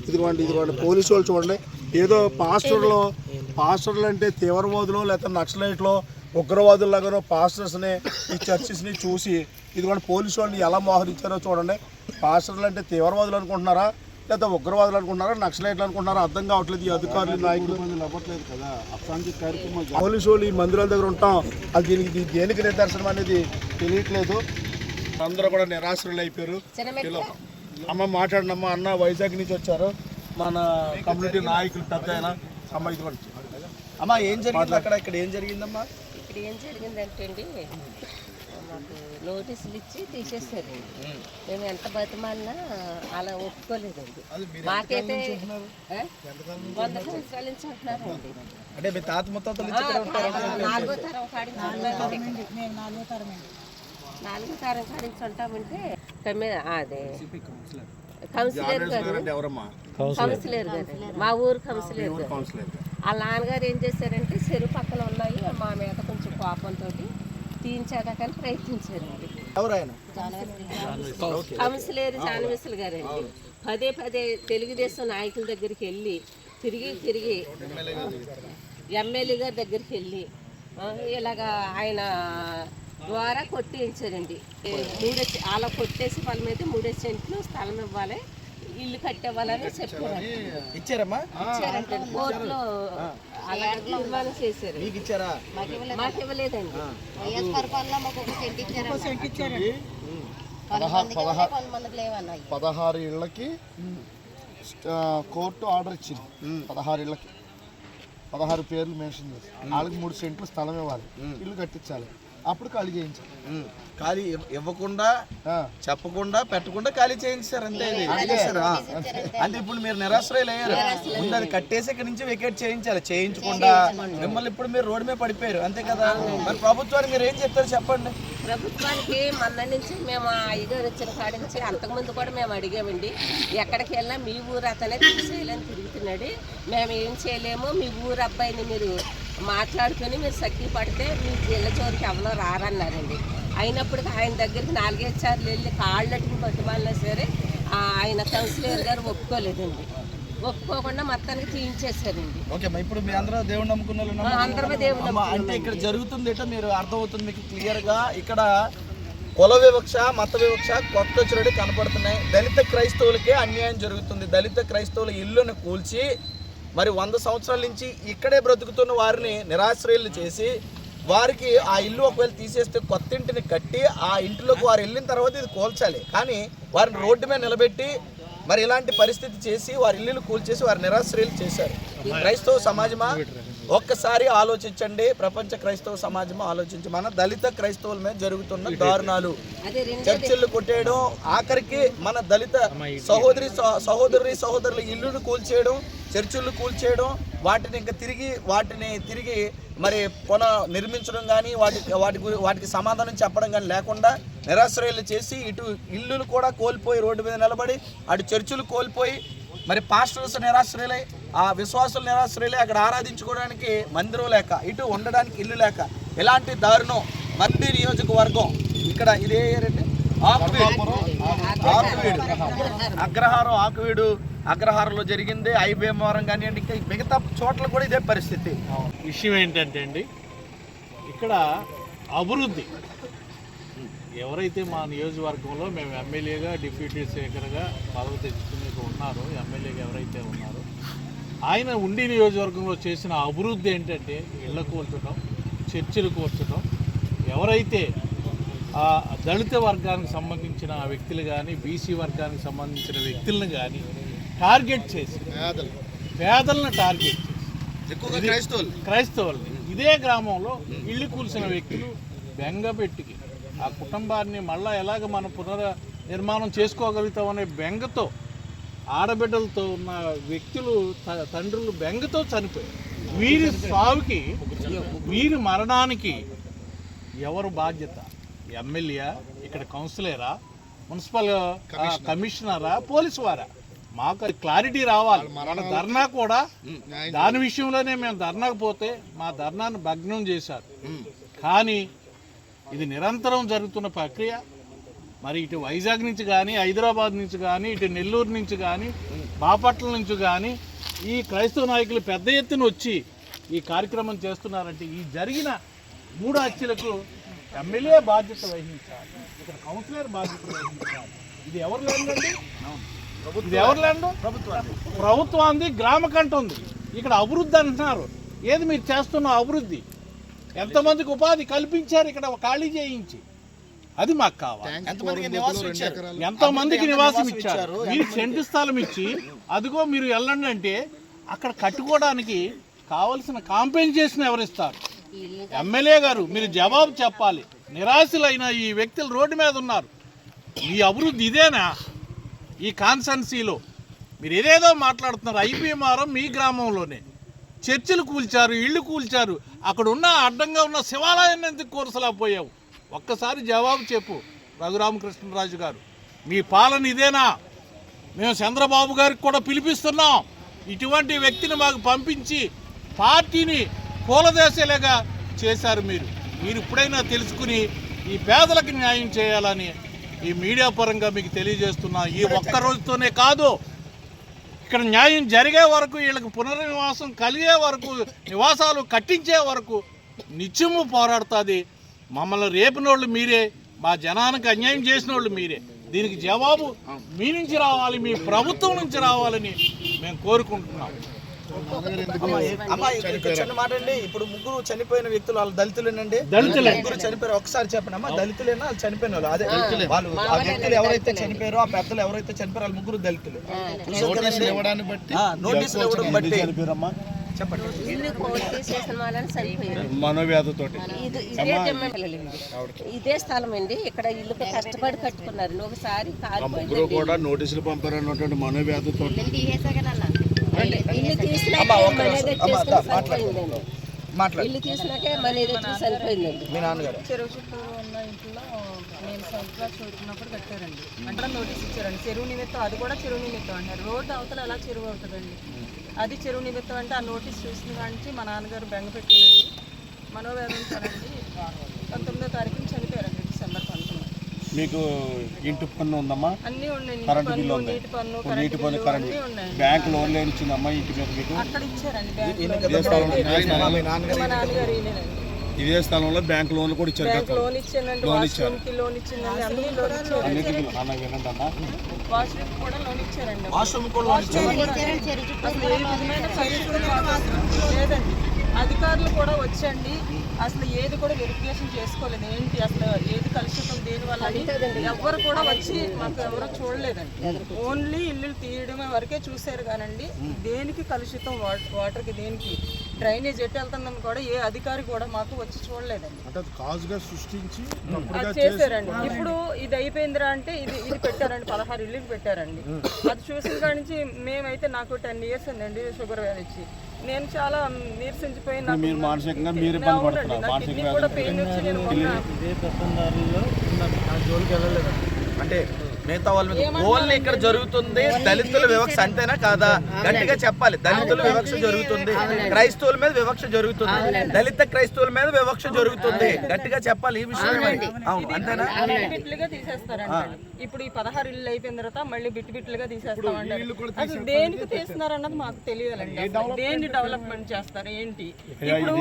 ఇదిగోండి పోలీసు వాళ్ళు చూడండి. ఏదో పాస్టర్లు అంటే తీవ్రవాదులు లేకపోతే నక్సలైట్లో ఉగ్రవాదుల్లాగానో పాస్టర్స్ని ఈ చర్చెస్ని చూసి ఇదిగోండి పోలీసు వాళ్ళని ఎలా మోహరించారో చూడండి. పాస్టర్లు అంటే తీవ్రవాదులు అనుకుంటున్నారా లేదా ఉగ్రవాదులు అనుకుంటున్నారా నక్సలైట్లు అనుకుంటున్నారా అర్థం కావట్లేదు. ఈ అధికారులు నాయకులు అవ్వట్లేదు కదా. అసాంఘిక కార్యక్రమం పోలీసు వాళ్ళు ఈ మందిరాల దగ్గర ఉంటాం, అది దేనికి నిదర్శనం అనేది తెలియట్లేదు. అందరూ కూడా నిరాశ్రయులు అయిపోయారు. అమ్మ మాట్లాడినమ్మా, అన్న వైజాగ్ నుంచి వచ్చారు, మన కమ్యూనిటీ నాయకులు పెద్ద ఆయన. అమ్మ ఇదిగోండి అమ్మా, ఏం జరిగింది అక్కడ? ఇక్కడ ఏం జరిగిందమ్మా? ఇక్కడ ఏం జరిగిందంటే అండి, మాకు నోటీసులు ఇచ్చి తీసేసారు. మేము ఎంత బతిమాలినా అలా ఒప్పుకోలేదండి. మాకైతే 100 సంవత్సరాల నుంచి ఉంటున్నారండి. అంటే మీ తాత ముత్తాతల నుంచి ఇక్కడ ఉంటారు? 4వ తరం కాడించి ఉంటామంటే అదే కౌన్సిలర్ గారు, మా ఊరు కౌన్సిలర్ గారు. వాళ్ళ నాన్నగారు ఏం చేశారంటే చెరువు పక్కన ఉన్నాయి మా మీద కొంచెం కోపంతో తీయించేదాకని ప్రయత్నించారు. కౌన్సిలర్ జానవేశ్వర్ గారు అండి. పదే తెలుగుదేశం నాయకుల దగ్గరికి వెళ్ళి తిరిగి ఎమ్మెల్యే గారి దగ్గరికి వెళ్ళి ఇలాగా ఆయన ద్వారా కొట్టించారండి. అలా కొట్టేసి వాళ్ళ మీద 3 సెంట్లు స్థలం ఇవ్వాలి, ఇల్లు కట్టేవాళ్ళని చెప్పారు. ఇచ్చారమ్మా? ఇచ్చారంటే కోర్టులో అలా తీర్మానం చేశారు. మీకు ఇచ్చారా? మాకు ఇవ్వలేదండి. 16 ఇళ్ళకి కోర్టు ఆర్డర్ ఇచ్చింది. 16 ఇళ్ళకి 16 పేర్లు మెన్షన్ చేసి వాళ్ళకి 3 సెంట్లు స్థలం ఇవ్వాలి, ఇల్లు కట్టించాలి, అప్పుడు ఖాళీ చేయించాలి. ఖాళీ ఇవ్వకుండా చెప్పకుండా పెట్టకుండా ఖాళీ చేయించారు అంతే. అంటే ఇప్పుడు మీరు నిరాశ్రయులు అయ్యారు. ముందు అది కట్టేసి ఇక్కడ నుంచి వెకేట్ చేయించకుండా మిమ్మల్ని ఇప్పుడు మీరు రోడ్డు మీద పడిపోయారు అంతే కదా. మరి ప్రభుత్వానికి మీరు ఏం చెప్తారు చెప్పండి. ప్రభుత్వానికి మొన్న నుంచి మేము అయ్యగారు వచ్చిన కాడి నుంచి అంతకుముందు కూడా మేము అడిగామండి. ఎక్కడికి వెళ్ళినా మీ ఊరు అతనే తీసేయాలని తిరుగుతున్నాడు, మేము ఏం చేయలేము, మీ ఊరు అబ్బాయిని మీరు మాట్లాడుకుని మీరు సగ్గి పడితే మీ జిల్లా చోరికి ఎవరో రారన్నారండి. అయినప్పటికీ ఆయన దగ్గరికి 4-5 సార్లు వెళ్ళి కాళ్ళట్టుకుని బతిమాలినా సరే ఆయన కౌన్సిలర్ గారు ఒప్పుకోలేదండి. ఒప్పుకోకుండా మొత్తానికి తీయించేశారండి. ఓకే అమ్మా, ఇప్పుడు మీ అందరూ దేవుడు నమ్ముకున్న వాళ్ళేనా? అందరమే దేవుడు అమ్మా, అంటే ఇక్కడ జరుగుతుంది ఏంటో మీరు అర్థమవుతుంది మీకు క్లియర్గా. ఇక్కడ కుల వివక్ష, మత వివక్ష కొత్త చెడు కనపడుతున్నాయి. దళిత క్రైస్తవులకే అన్యాయం జరుగుతుంది. దళిత క్రైస్తవుల ఇల్లును కూల్చి మరి 100 సంవత్సరాల నుంచి ఇక్కడే బ్రతుకుతున్న వారిని నిరాశ్రయులు చేసి వారికి ఆ ఇల్లు ఒకవేళ తీసేస్తే కొత్త ఇంటిని కట్టి ఆ ఇంటిలోకి వారు వెళ్ళిన తర్వాత ఇది కూల్చాలి. కానీ వారిని రోడ్డు మీద నిలబెట్టి మరి ఇలాంటి పరిస్థితి చేసి వారి ఇల్లులు కూల్చేసి వారి నిరాశ్రయులు చేశారు. క్రైస్తవ సమాజమా ఒక్కసారి ఆలోచించండి. ప్రపంచ క్రైస్తవ సమాజమా ఆలోచించి మన దళిత క్రైస్తవుల మీద జరుగుతున్న దారుణాలు, చర్చిలు కొట్టేయడం, ఆఖరికి మన దళిత సహోదరుల ఇల్లును కూల్చేయడం, చర్చిళ్ళు కూల్చేయడం, వాటిని తిరిగి మరి నిర్మించడం కానీ వాటికి సమాధానం చెప్పడం కానీ లేకుండా నిరాశ్రయాలు చేసి ఇటు ఇల్లులు కూడా కోల్పోయి రోడ్డు మీద నిలబడి అటు చర్చిలు కోల్పోయి మరి పాస్టర్స్ నిరాశ్రయులై ఆ విశ్వాసులు నిరాశ్రయులై అక్కడ ఆరాధించుకోవడానికి మందిరం లేక ఇటు ఉండడానికి ఇల్లు లేక ఇలాంటి దారుణం మంది నియోజకవర్గం ఇక్కడ ఇదే అగ్రహారంలో జరిగింది. ఐబీఎంవరం కానివ్వండి, ఇంకా మిగతా చోట్ల కూడా ఇదే పరిస్థితి. విషయం ఏంటంటే అండి, ఇక్కడ అభివృద్ధి ఎవరైతే మా నియోజకవర్గంలో మేము ఎమ్మెల్యేగా డిప్యూటీ స్పీకర్గా పదవి తెచ్చుకునే ఉన్నారో, ఎమ్మెల్యేగా ఎవరైతే ఉన్నారో ఆయన ఉండి నియోజకవర్గంలో చేసిన అభివృద్ధి ఏంటంటే ఇళ్ల కూల్చడం, చర్చిలు కూల్చడం, ఎవరైతే ఆ దళిత వర్గానికి సంబంధించిన వ్యక్తులు కానీ బీసీ వర్గానికి సంబంధించిన వ్యక్తులను కానీ టార్గెట్ చేసి పేదలను టార్గెట్ చేసి క్రైస్తవుల్ని ఇదే గ్రామంలో ఇల్లు కూల్చిన వ్యక్తులు బెంగపెట్టికి ఆ కుటుంబాన్ని మళ్ళీ ఎలాగ మనం పునర్నిర్మాణం చేసుకోగలుగుతామనే బెంగతో ఆడబిడ్డలతో ఉన్న వ్యక్తులు తండ్రులు బెంగతో చనిపోయారు. వీరి సావుకి వీరి మరణానికి ఎవరు బాధ్యత? ఎమ్మెల్యే, ఇక్కడ కౌన్సిలరా, మున్సిపల్ కమిషనరా, పోలీసు వారా? మాకు క్లారిటీ రావాలి. మన ధర్నా కూడా దాని విషయంలోనే మేము ధర్నాకు పోతే మా ధర్నాను భగ్నం చేశారు. కానీ ఇది నిరంతరం జరుగుతున్న ప్రక్రియ. మరి ఇటు వైజాగ్ నుంచి కానీ, హైదరాబాద్ నుంచి కానీ, ఇటు నెల్లూరు నుంచి కానీ, బాపట్ల నుంచి కానీ ఈ క్రైస్తవ నాయకులు పెద్ద ఎత్తున వచ్చి ఈ కార్యక్రమం చేస్తున్నారంటే ఈ జరిగిన 3 హత్యలకు ఎమ్మెల్యే బాధ్యత వహించాలి, ఇక్కడ కౌన్సిలర్ బాధ్యత వహించాలి. ఇది ఎవరు ల్యాండ్ అండి? ఇది ఎవరు ల్యాండ్? ప్రభుత్వాన్ని గ్రామ కంట ఉంది. ఇక్కడ అభివృద్ధి అంటున్నారు. ఏది మీరు చేస్తున్న అభివృద్ధి? ఎంతమందికి ఉపాధి కల్పించారు ఇక్కడ ఖాళీ చేయించి? అది మాకు కావాలి. ఎంతమందికి నివాసం ఇచ్చారు? మీరు సెంటు స్థలం ఇచ్చి అదిగో మీరు వెళ్ళండి అంటే అక్కడ కట్టుకోవడానికి కావలసిన కాంపెన్సేషన్ ఎవరిస్తారు? ఎమ్మెల్యే గారు మీరు జవాబు చెప్పాలి. నిరాశలైన ఈ వ్యక్తులు రోడ్డు మీద ఉన్నారు. ఈ అభివృద్ధి ఇదేనా? ఈ కాన్స్టెన్సీలో మీరు ఏదేదో మాట్లాడుతున్నారు. ఐపీఎంఆర్ఎం మీ గ్రామంలోనే చర్చిలు కూల్చారు, ఇళ్ళు కూల్చారు. అక్కడ ఉన్న అడ్డంగా ఉన్న శివాలయాన్ని ఎందుకు కూర్చలేకపోయావు? ఒక్కసారి జవాబు చెప్పు రఘురామకృష్ణరాజు గారు. మీ పాలన ఇదేనా? మేము చంద్రబాబు గారికి కూడా పిలిపిస్తున్నాం. ఇటువంటి వ్యక్తిని మాకు పంపించి పార్టీని కూలదేశేలాగా చేశారు. మీరు ఇప్పుడైనా తెలుసుకుని ఈ పేదలకు న్యాయం చేయాలని ఈ మీడియా పరంగా మీకు తెలియజేస్తున్నా. ఈ ఒక్క రోజుతోనే కాదు, ఇక్కడ న్యాయం జరిగే వరకు, వీళ్ళకి పునర్నివాసం కలిగే వరకు, నివాసాలు కట్టించే వరకు నిత్యము పోరాడుతుంది. మమ్మల్ని రేపిన వాళ్ళు మీరే, మా జనానికి అన్యాయం చేసిన వాళ్ళు మీరే. దీనికి జవాబు మీ నుంచి రావాలి, మీ ప్రభుత్వం నుంచి రావాలని మేము కోరుకుంటున్నాం. చిన్న మాట అండి, ఇప్పుడు 3 చనిపోయిన వ్యక్తులు వాళ్ళు దళితులేనండి? ముగ్గురు చనిపోయారు. ఒకసారి చెప్పండి అమ్మా, దళితులేనా వాళ్ళు చనిపోయిన వాళ్ళు? అదే వాళ్ళు ఆ వ్యక్తులు ఎవరైతే చనిపోయారో, ఆ పెద్దలు ఎవరైతే చనిపోయారో వాళ్ళు 3 దళితులు. నోటీసులు ఇవ్వడం బట్టి చెప్పండి. ఇల్లు తీసేసిన వాళ్ళని సరిపోయారు మనోవ్యాధితో. ఇదే స్థలం అండి. ఇక్కడ ఇల్లు కష్టపడి కట్టుకున్నారు. ఒకసారి కూడా నోటీసులు పంపారన్నటువంటి మనోవ్యాధితో ఇల్లు తీసినాకే మనీ సరిపోయిందండి. మీ నాన్నగారు చెరువు చుట్టూ ఉన్న ఇంట్లో నేను సంవత్సరాలు చదువుతున్నప్పుడు కట్టారండి. అంటే నోటీస్ ఇచ్చారండి చెరువు నిమిత్తం. అది కూడా చెరువు నిమిత్తం అంటారు. రోడ్డు అవతల ఎలా చెరువు అవుతుందండి? అది చెరువు నిమిత్తం అంటే ఆ నోటీస్ చూసిన కాంచి మా నాన్నగారు బెంగ పెట్టుకునండి, మనోవేదనతోనండి 19వ తారీఖున చనిపోయారండి, డిసెంబర్ 19. మీకు ఇంటి పన్ను ఉందమ్మా, అన్నీ ఉన్నాయి. కరెంటు బిల్లు ఉంది, నీటి పన్ను, నీటి పన్ను, బిల్లు కరెంట్ అన్నీ బిల్లు. ఉన్నాయి. బ్యాంక్ లోన్ లేని ఇచ్చిందమ్మా ఇంటి మీద మీకు. అక్కడ ఇచ్చారండి బ్యాంక్ ఇదే మా నాన్నగారు ఈయనేనండి. ఇదే స్థలంలో బ్యాంక్ లోన్లు కూడా ఇచ్చారు. బ్యాంక్ లోన్ ఇచ్చానండి, వాష్రూమ్కి లోన్ ఇచ్చిందండి, అన్ని లోన్ ఇచ్చారు. అన్నిటికీ అన్న వినండి అన్న, వాష్రూమ్ కూడా లోన్ ఇచ్చారండి. వాష్రూమ్ కూడా అసలు ఏ విధమైన పరిస్థితులు లేదండి. అధికారులు కూడా వచ్చండి, అసలు ఏది కూడా వెరిఫికేషన్ చేసుకోలేదు. ఏంటి అసలు ఏది కలుషితం దేనివల్ల ఎవ్వరు కూడా వచ్చి మాకు ఎవరు చూడలేదండి. ఓన్లీ ఇల్లు తీయడమే వరకే చూశారు కానండి దేనికి కలుషితం వాటర్కి దేనికి డ్రైనేజ్ ఎటు వెళ్తుందని కూడా ఏ అధికారి కూడా మాకు వచ్చి చూడలేదండి. కాజుగా సృష్టించి అది చేశారండి. ఇప్పుడు ఇది అయిపోయిందిరా అంటే ఇది పెట్టారండి, 16 ఇల్లుకి పెట్టారండి. అది చూసిన కాడి నుంచి మేమైతే నాకు 10 years అండి షుగర్ వ్యాధి వచ్చి నేను చాలా నీరసించిపోయి మీరు మానసికంగా మీరు ఇబ్బంది పడుతున్నారు. కిడ్నీ కూడా పెయిన్ వచ్చి నేను అంటే మిగతా వాళ్ళ మీద ఓన్లీ ఇక్కడ జరుగుతుంది దళితుల వివక్ష అంతేనా కాదా? గట్టిగా చెప్పాలి. దళితుల వివక్ష జరుగుతుంది, క్రైస్తవుల మీద వివక్ష జరుగుతుంది, దళిత క్రైస్తవుల మీద వివక్ష జరుగుతుంది. గట్టిగా చెప్పాలి ఈ విషయం. అవును అంతేనా? బిట్లుగా తీసేస్తారండి. ఇప్పుడు ఈ 16 ఇల్లు అయిపోయిన తర్వాత మళ్ళీ బిట్లుగా తీసేస్తామంటారు. అసలు దేనికి తీస్తున్నారు అన్నది మాకు తెలియాలండి. దేన్ని డెవలప్మెంట్ చేస్తారు ఏంటి? ఇప్పుడు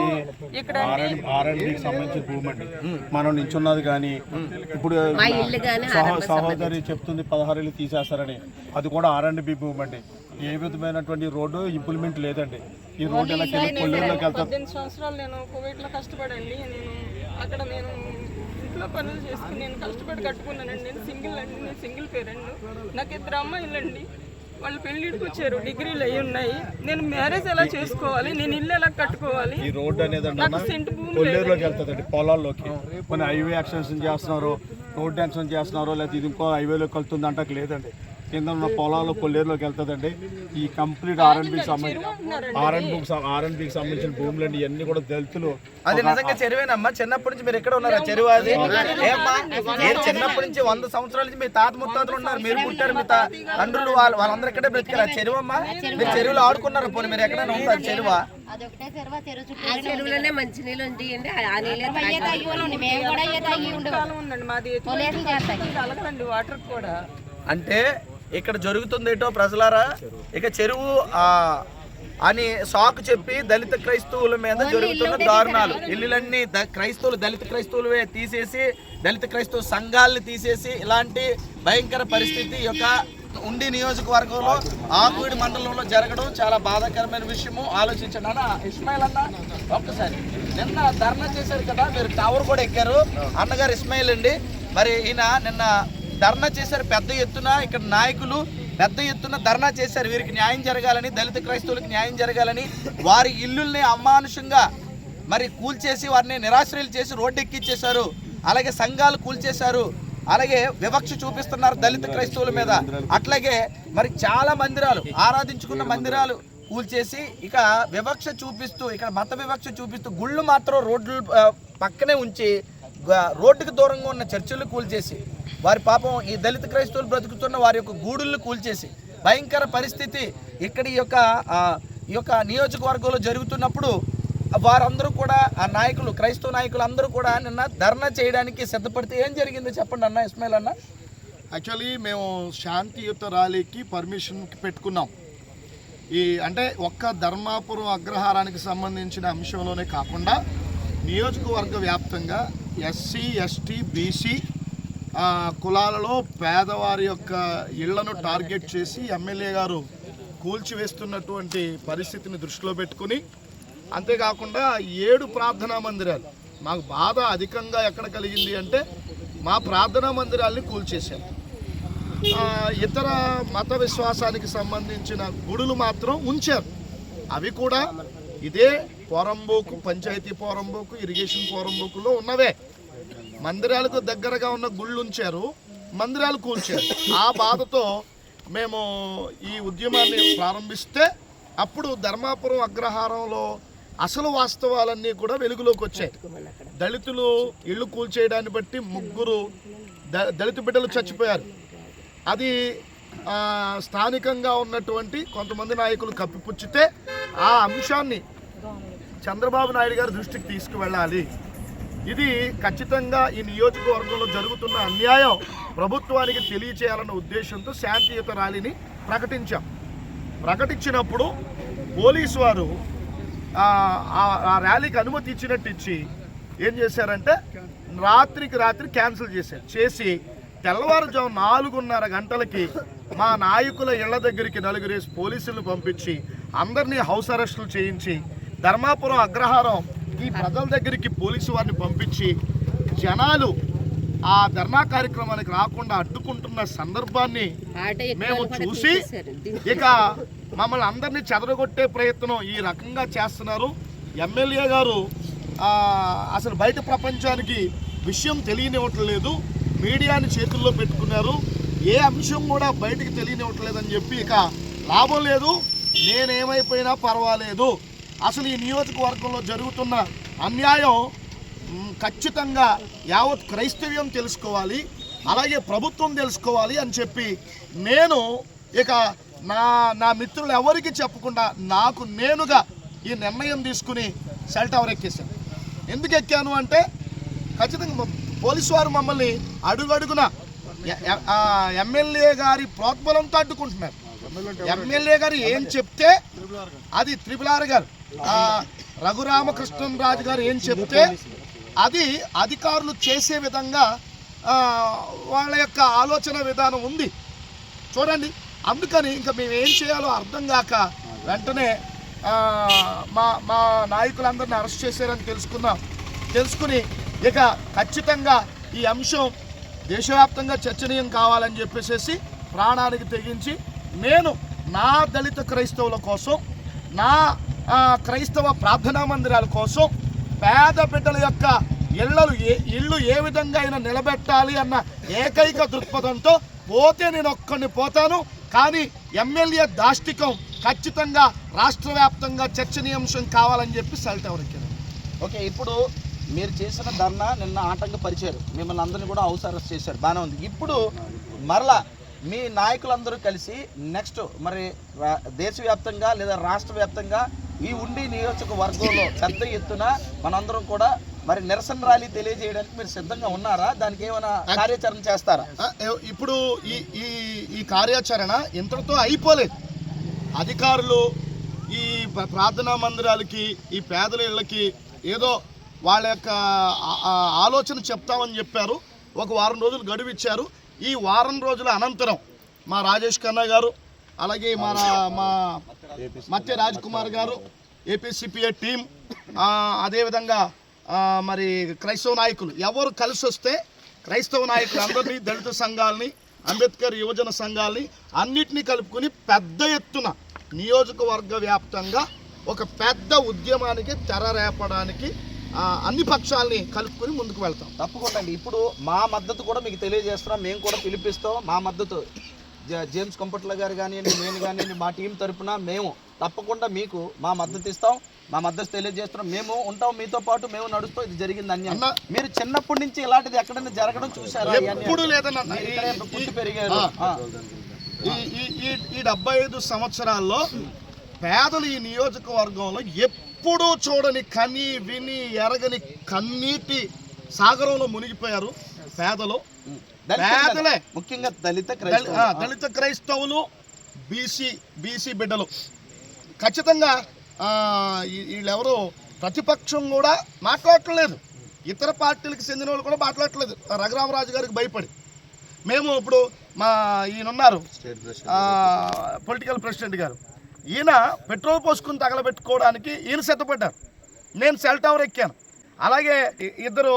ఇక్కడ సంబంధించిన భూమి అండి మనం నించున్నది. కానీ ఇప్పుడు సహోదరి చెప్తుంది 16 ఇల్లు తీసేస్తారని, అది కూడా R&B భూమి అండి. ఏ విధమైనటువంటి రోడ్డు ఇంప్లిమెంట్ లేదండి. ఈ రోడ్డు ఎలా కొల్లేరులోకి వెళ్తారు. 18 సంవత్సరాలు నేను కువైట్లో కష్టపడండి. అక్కడ నేను ఇంట్లో పనులు చేసుకుని నేను కష్టపడి కట్టుకున్నానండి. నేను సింగిల్ అండి, నేను సింగిల్ పేరెంట్. నాకు 2 అమ్మాయిలు అండి. వాళ్ళు పెళ్లిడికి వచ్చారు, డిగ్రీలు అయి ఉన్నాయి. నేను మ్యారేజ్ ఎలా చేసుకోవాలి, నేను ఇల్లు ఎలా కట్టుకోవాలి? ఈ రోడ్డు అనేది కొల్లేరులోకి వెళ్తుందండి, పొలాల్లోకి. కొన్ని హైవే ఎక్స్టెన్షన్ చేస్తున్నారు, రోడ్ ఎక్స్టెన్షన్ చేస్తున్నారు, లేకపోతే ఇది ఇంకో హైవేలోకి వెళ్తుంది అంటకు లేదండి. కింద ఉన్న పొలాలు కొల్లేరులోకి వెళ్తుందండి. ఈ కంప్లీట్ R&Bకి సంబంధించిన భూములండి ఇవన్నీ కూడా దళితులు. అది నిజంగా చెరువేనమ్మా. చిన్నప్పటి నుంచి మీరు ఎక్కడ ఉన్నారా? చెరువు అది ఏమ్మా? చిన్నప్పటి నుంచి 100 సంవత్సరాల నుంచి మీ తాత ముత్తాతలు ఉన్నారు, మీరు పుట్టారు, మీ తండ్రులు వాళ్ళందరూ ఇక్కడే బ్రతికారు. చెరువమ్మా, మీరు చెరువులో ఆడుకున్నారు. పోనీ మీరు ఎక్కడైనా ఉంటారు చెరువా? చెరువులోనే మంచి నీళ్ళు ఉంటాయండి. ఆ నీళ్ళే ఉందండి మాది కలగదండి వాటర్ కూడా. అంటే ఇక్కడ జరుగుతుంది ఏంటో ప్రజలారా, ఇక చెరువు అని సాకు చెప్పి దళిత క్రైస్తవుల మీద జరుగుతున్న దారుణాలు. ఇల్లులన్నీ క్రైస్తవులు దళిత క్రైస్తవులవే తీసేసి దళిత క్రైస్తవ సంఘాలని తీసేసి ఇలాంటి భయంకర పరిస్థితి యొక్క ఉండి నియోజకవర్గంలో ఆకువీడి మండలంలో జరగడం చాలా బాధాకరమైన విషయము. ఆలోచించండి అన్న. ఇస్మాయిల్ అన్న ఒక్కసారి నిన్న ధర్నా చేశారు కదా, మీరు టవర్ కూడా ఎక్కారు. అన్నగారు ఇస్మాయిల్ అండి. మరి ఈయన నిన్న ధర్నా చేశారు పెద్ద ఎత్తున. ఇక్కడ నాయకులు పెద్ద ఎత్తున ధర్నా చేశారు. వీరికి న్యాయం జరగాలని, దళిత క్రైస్తవులకు న్యాయం జరగాలని. వారి ఇల్లుల్ని అమానుషంగా మరి కూల్చేసి వారిని నిరాశ్రయులు చేసి రోడ్డు ఎక్కించేశారు. అలాగే సంఘాలు కూల్చేశారు. అలాగే వివక్ష చూపిస్తున్నారు దళిత క్రైస్తవుల మీద. అట్లాగే మరి చాలా మందిరాలు, ఆరాధించుకున్న మందిరాలు కూల్చేసి ఇక వివక్ష చూపిస్తూ, ఇక్కడ మత వివక్ష చూపిస్తూ గుళ్ళు మాత్రం రోడ్లు పక్కనే ఉంచి రోడ్డుకు దూరంగా ఉన్న చర్చిలు కూల్చేసి వారి పాపం ఈ దళిత క్రైస్తవులు బ్రతుకుతున్న వారి యొక్క గూడులను కూల్చేసి భయంకర పరిస్థితి ఇక్కడ ఈ యొక్క నియోజకవర్గంలో జరుగుతున్నప్పుడు వారందరూ కూడా ఆ నాయకులు, క్రైస్తవ నాయకులు అందరూ కూడా నిన్న ధర్నా చేయడానికి సిద్ధపడితే ఏం జరిగిందో చెప్పండి అన్న ఇస్మాయిల్ అన్న. యాక్చువల్లీ మేము శాంతియుత ర్యాలీకి పర్మిషన్కి పెట్టుకున్నాం. అంటే ఒక్క ధర్మాపురం అగ్రహారానికి సంబంధించిన అంశంలోనే కాకుండా నియోజకవర్గ వ్యాప్తంగా SC, ST, BC కులాలలో పేదవారి యొక్క ఇళ్లను టార్గెట్ చేసి ఎమ్మెల్యే గారు కూల్చివేస్తున్నటువంటి పరిస్థితిని దృష్టిలో పెట్టుకుని, అంతేకాకుండా 7 ప్రార్థనా మందిరాలు మాకు బాధ అధికంగా ఎక్కడ కలిగింది అంటే మా ప్రార్థనా మందిరాల్ని కూల్చేశారు. ఇతర మత విశ్వాసానికి సంబంధించిన గుడులు మాత్రం ఉంచారు. అవి కూడా ఇదే పోరంబోకు, పంచాయతీ పోరంబోకు, ఇరిగేషన్ పోరంబోకులో ఉన్నవే. మందిరాలకు దగ్గరగా ఉన్న గుళ్ళు ఉంచారు, మందిరాలు కూల్చారు. ఆ బాధతో మేము ఈ ఉద్యమాన్ని ప్రారంభిస్తే అప్పుడు ధర్మాపురం అగ్రహారంలో అసలు వాస్తవాలన్నీ కూడా వెలుగులోకి వచ్చాయి. దళితులు ఇళ్ళు కూల్చేయడాన్ని బట్టి 3 దళిత బిడ్డలు చచ్చిపోయారు. అది స్థానికంగా ఉన్నటువంటి కొంతమంది నాయకులు కప్పిపుచ్చితే ఆ అంశాన్ని చంద్రబాబు నాయుడు గారి దృష్టికి తీసుకువెళ్ళాలి. ఇది ఖచ్చితంగా ఈ నియోజకవర్గంలో జరుగుతున్న అన్యాయం ప్రభుత్వానికి తెలియచేయాలన్న ఉద్దేశంతో శాంతియుత ర్యాలీని ప్రకటించినప్పుడు పోలీసు వారు ఆ ర్యాలీకి అనుమతి ఇచ్చినట్టు ఇచ్చి ఏం చేశారంటే రాత్రికి రాత్రి క్యాన్సిల్ చేసి తెల్లవారుజాము 4:30 గంటలకి మా నాయకుల ఇళ్ల దగ్గరికి 4 పోలీసులను పంపించి అందరినీ హౌస్ అరెస్టులు చేయించి ధర్మాపురం అగ్రహారం ఈ ప్రజల దగ్గరికి పోలీసు వారిని పంపించి జనాలు ఆ ధర్నా కార్యక్రమానికి రాకుండా అడ్డుకుంటున్న సందర్భాన్ని మేము చూసి ఇక మమ్మల్ని అందరినీ చెదరగొట్టే ప్రయత్నం ఈ రకంగా చేస్తున్నారు. ఎమ్మెల్యే గారు అసలు బయట ప్రపంచానికి విషయం తెలియనివ్వట్లేదు, మీడియాని చేతుల్లో పెట్టుకున్నారు, ఏ అంశం కూడా బయటికి తెలియనివ్వట్లేదని చెప్పి ఇక లాభం లేదు, నేనేమైపోయినా పర్వాలేదు, అసలు ఈ నియోజకవర్గంలో జరుగుతున్న అన్యాయం ఖచ్చితంగా యావత్ క్రైస్తవ్యం తెలుసుకోవాలి, అలాగే ప్రభుత్వం తెలుసుకోవాలి అని చెప్పి నేను ఇక నా మిత్రులు ఎవరికి చెప్పకుండా నాకు నేనుగా ఈ నిర్ణయం తీసుకుని సెల్ టవర్ ఎక్కేశాను. ఎందుకు ఎక్కాను అంటే ఖచ్చితంగా పోలీసు వారు మమ్మల్ని అడుగడుగున ఎమ్మెల్యే గారి ప్రోద్బలంతో అడ్డుకుంటున్నారు. ఎమ్మెల్యే గారు ఏం చెప్తే అది RRR గారు రఘురామకృష్ణరాజు గారు ఏం చెప్తే అది అధికారులు చేసే విధంగా వాళ్ళ యొక్క ఆలోచన విధానం ఉంది చూడండి. అందుకని ఇంకా మేము ఏం చేయాలో అర్థం కాక వెంటనే మా నాయకులందరినీ అరెస్ట్ చేశారని తెలుసుకుని ఇక ఖచ్చితంగా ఈ అంశం దేశవ్యాప్తంగా చర్చనీయం కావాలని చెప్పేసి ప్రాణానికి తెగించి నేను నా దళిత క్రైస్తవుల కోసం, నా క్రైస్తవ ప్రార్థనా మందిరాల కోసం, పేద బిడ్డల యొక్క ఇళ్ళు ఏ విధంగా అయినా నిలబెట్టాలి అన్న ఏకైక దృక్పథంతో పోతే నేను ఒక్కడిని పోతాను, కానీ ఎమ్మెల్యే దాష్టికం ఖచ్చితంగా రాష్ట్ర వ్యాప్తంగా చర్చనీయాంశం కావాలని చెప్పి సెల్ టవర్ ఎక్కారు. ఓకే, ఇప్పుడు మీరు చేసిన ధర్నా నిన్న ఆటంకపరిచారు, మిమ్మల్ని అందరినీ కూడా హౌస్ అరెస్ట్ చేశారు, బాగానే ఉంది. ఇప్పుడు మరలా మీ నాయకులందరూ కలిసి నెక్స్ట్ మరి దేశవ్యాప్తంగా లేదా రాష్ట్ర వ్యాప్తంగా ఈ ఉండి నియోజకవర్గంలో పెద్ద ఎత్తున మనందరం కూడా మరి నిరసన ర్యాలీ తెలియజేయడానికి మీరు సిద్ధంగా ఉన్నారా? దానికి ఏమైనా కార్యాచరణ చేస్తారా? ఇప్పుడు ఈ కార్యాచరణ ఇంతటితో అయిపోలేదు. అధికారులు ఈ ప్రార్థనా మందిరాలకి, ఈ పేదల ఇళ్ళకి ఏదో వాళ్ళ యొక్క ఆలోచన చెప్తామని చెప్పారు. ఒక వారం రోజులు గడువు ఇచ్చారు. ఈ వారం రోజుల అనంతరం మా రాజేష్ ఖన్నా గారు, అలాగే మా మత్య రాజ్ కుమార్ గారు, ఏపీసీపీఏ టీం, అదేవిధంగా మరి క్రైస్తవ నాయకులు ఎవరు కలిసి వస్తే క్రైస్తవ నాయకులు అందరినీ, దళిత సంఘాలని, అంబేద్కర్ యువజన సంఘాలని అన్నిటినీ కలుపుకొని పెద్ద ఎత్తున నియోజకవర్గ వ్యాప్తంగా ఒక పెద్ద ఉద్యమానికి తెర రేపడానికి అన్ని పక్షాలని కలుపుకొని ముందుకు వెళ్తాం. తప్పకుండా అండి. ఇప్పుడు మా మద్దతు కూడా మీకు తెలియజేస్తున్నాం, మేము కూడా పిలిపిస్తాం. మా మద్దతు జేమ్స్ కంపట్ల గారు కానివ్వండి, నేను కానివ్వండి, మా టీం తరఫున మేము తప్పకుండా మీకు మా మద్దతు ఇస్తాం, మా మద్దతు తెలియజేస్తున్నాం. మేము ఉంటాం, మీతో పాటు మేము నడుస్తాం. ఇది జరిగింది అన్యాయం. మీరు చిన్నప్పటి నుంచి ఇలాంటిది ఎక్కడైనా జరగడం చూసారా? ఎప్పుడు లేదన్న, పుట్టి పెరిగారు. ఈ 75 సంవత్సరాల్లో పేదలు ఈ నియోజకవర్గంలో ఎప్పుడూ చూడని, కని విని ఎరగని కన్నీటి సాగరంలో మునిగిపోయారు పేదలు. పేదలే ముఖ్యంగా దళిత క్రైస్తవులు, బీసీ బిడ్డలు. ఖచ్చితంగా వీళ్ళెవరూ ప్రతిపక్షం కూడా మాట్లాడట్లేదు, ఇతర పార్టీలకు చెందిన వాళ్ళు కూడా మాట్లాడట్లేదు. రఘురామరాజు గారికి భయపడి మేము ఇప్పుడు ఈయనున్నారు పొలిటికల్ ప్రెసిడెంట్ గారు, ఈయన పెట్రోల్ పోసుకుని తగలబెట్టుకోవడానికి ఈయన సిద్ధపడ్డారు. నేను సెల్ టవర్ ఎక్కాను. అలాగే ఇద్దరు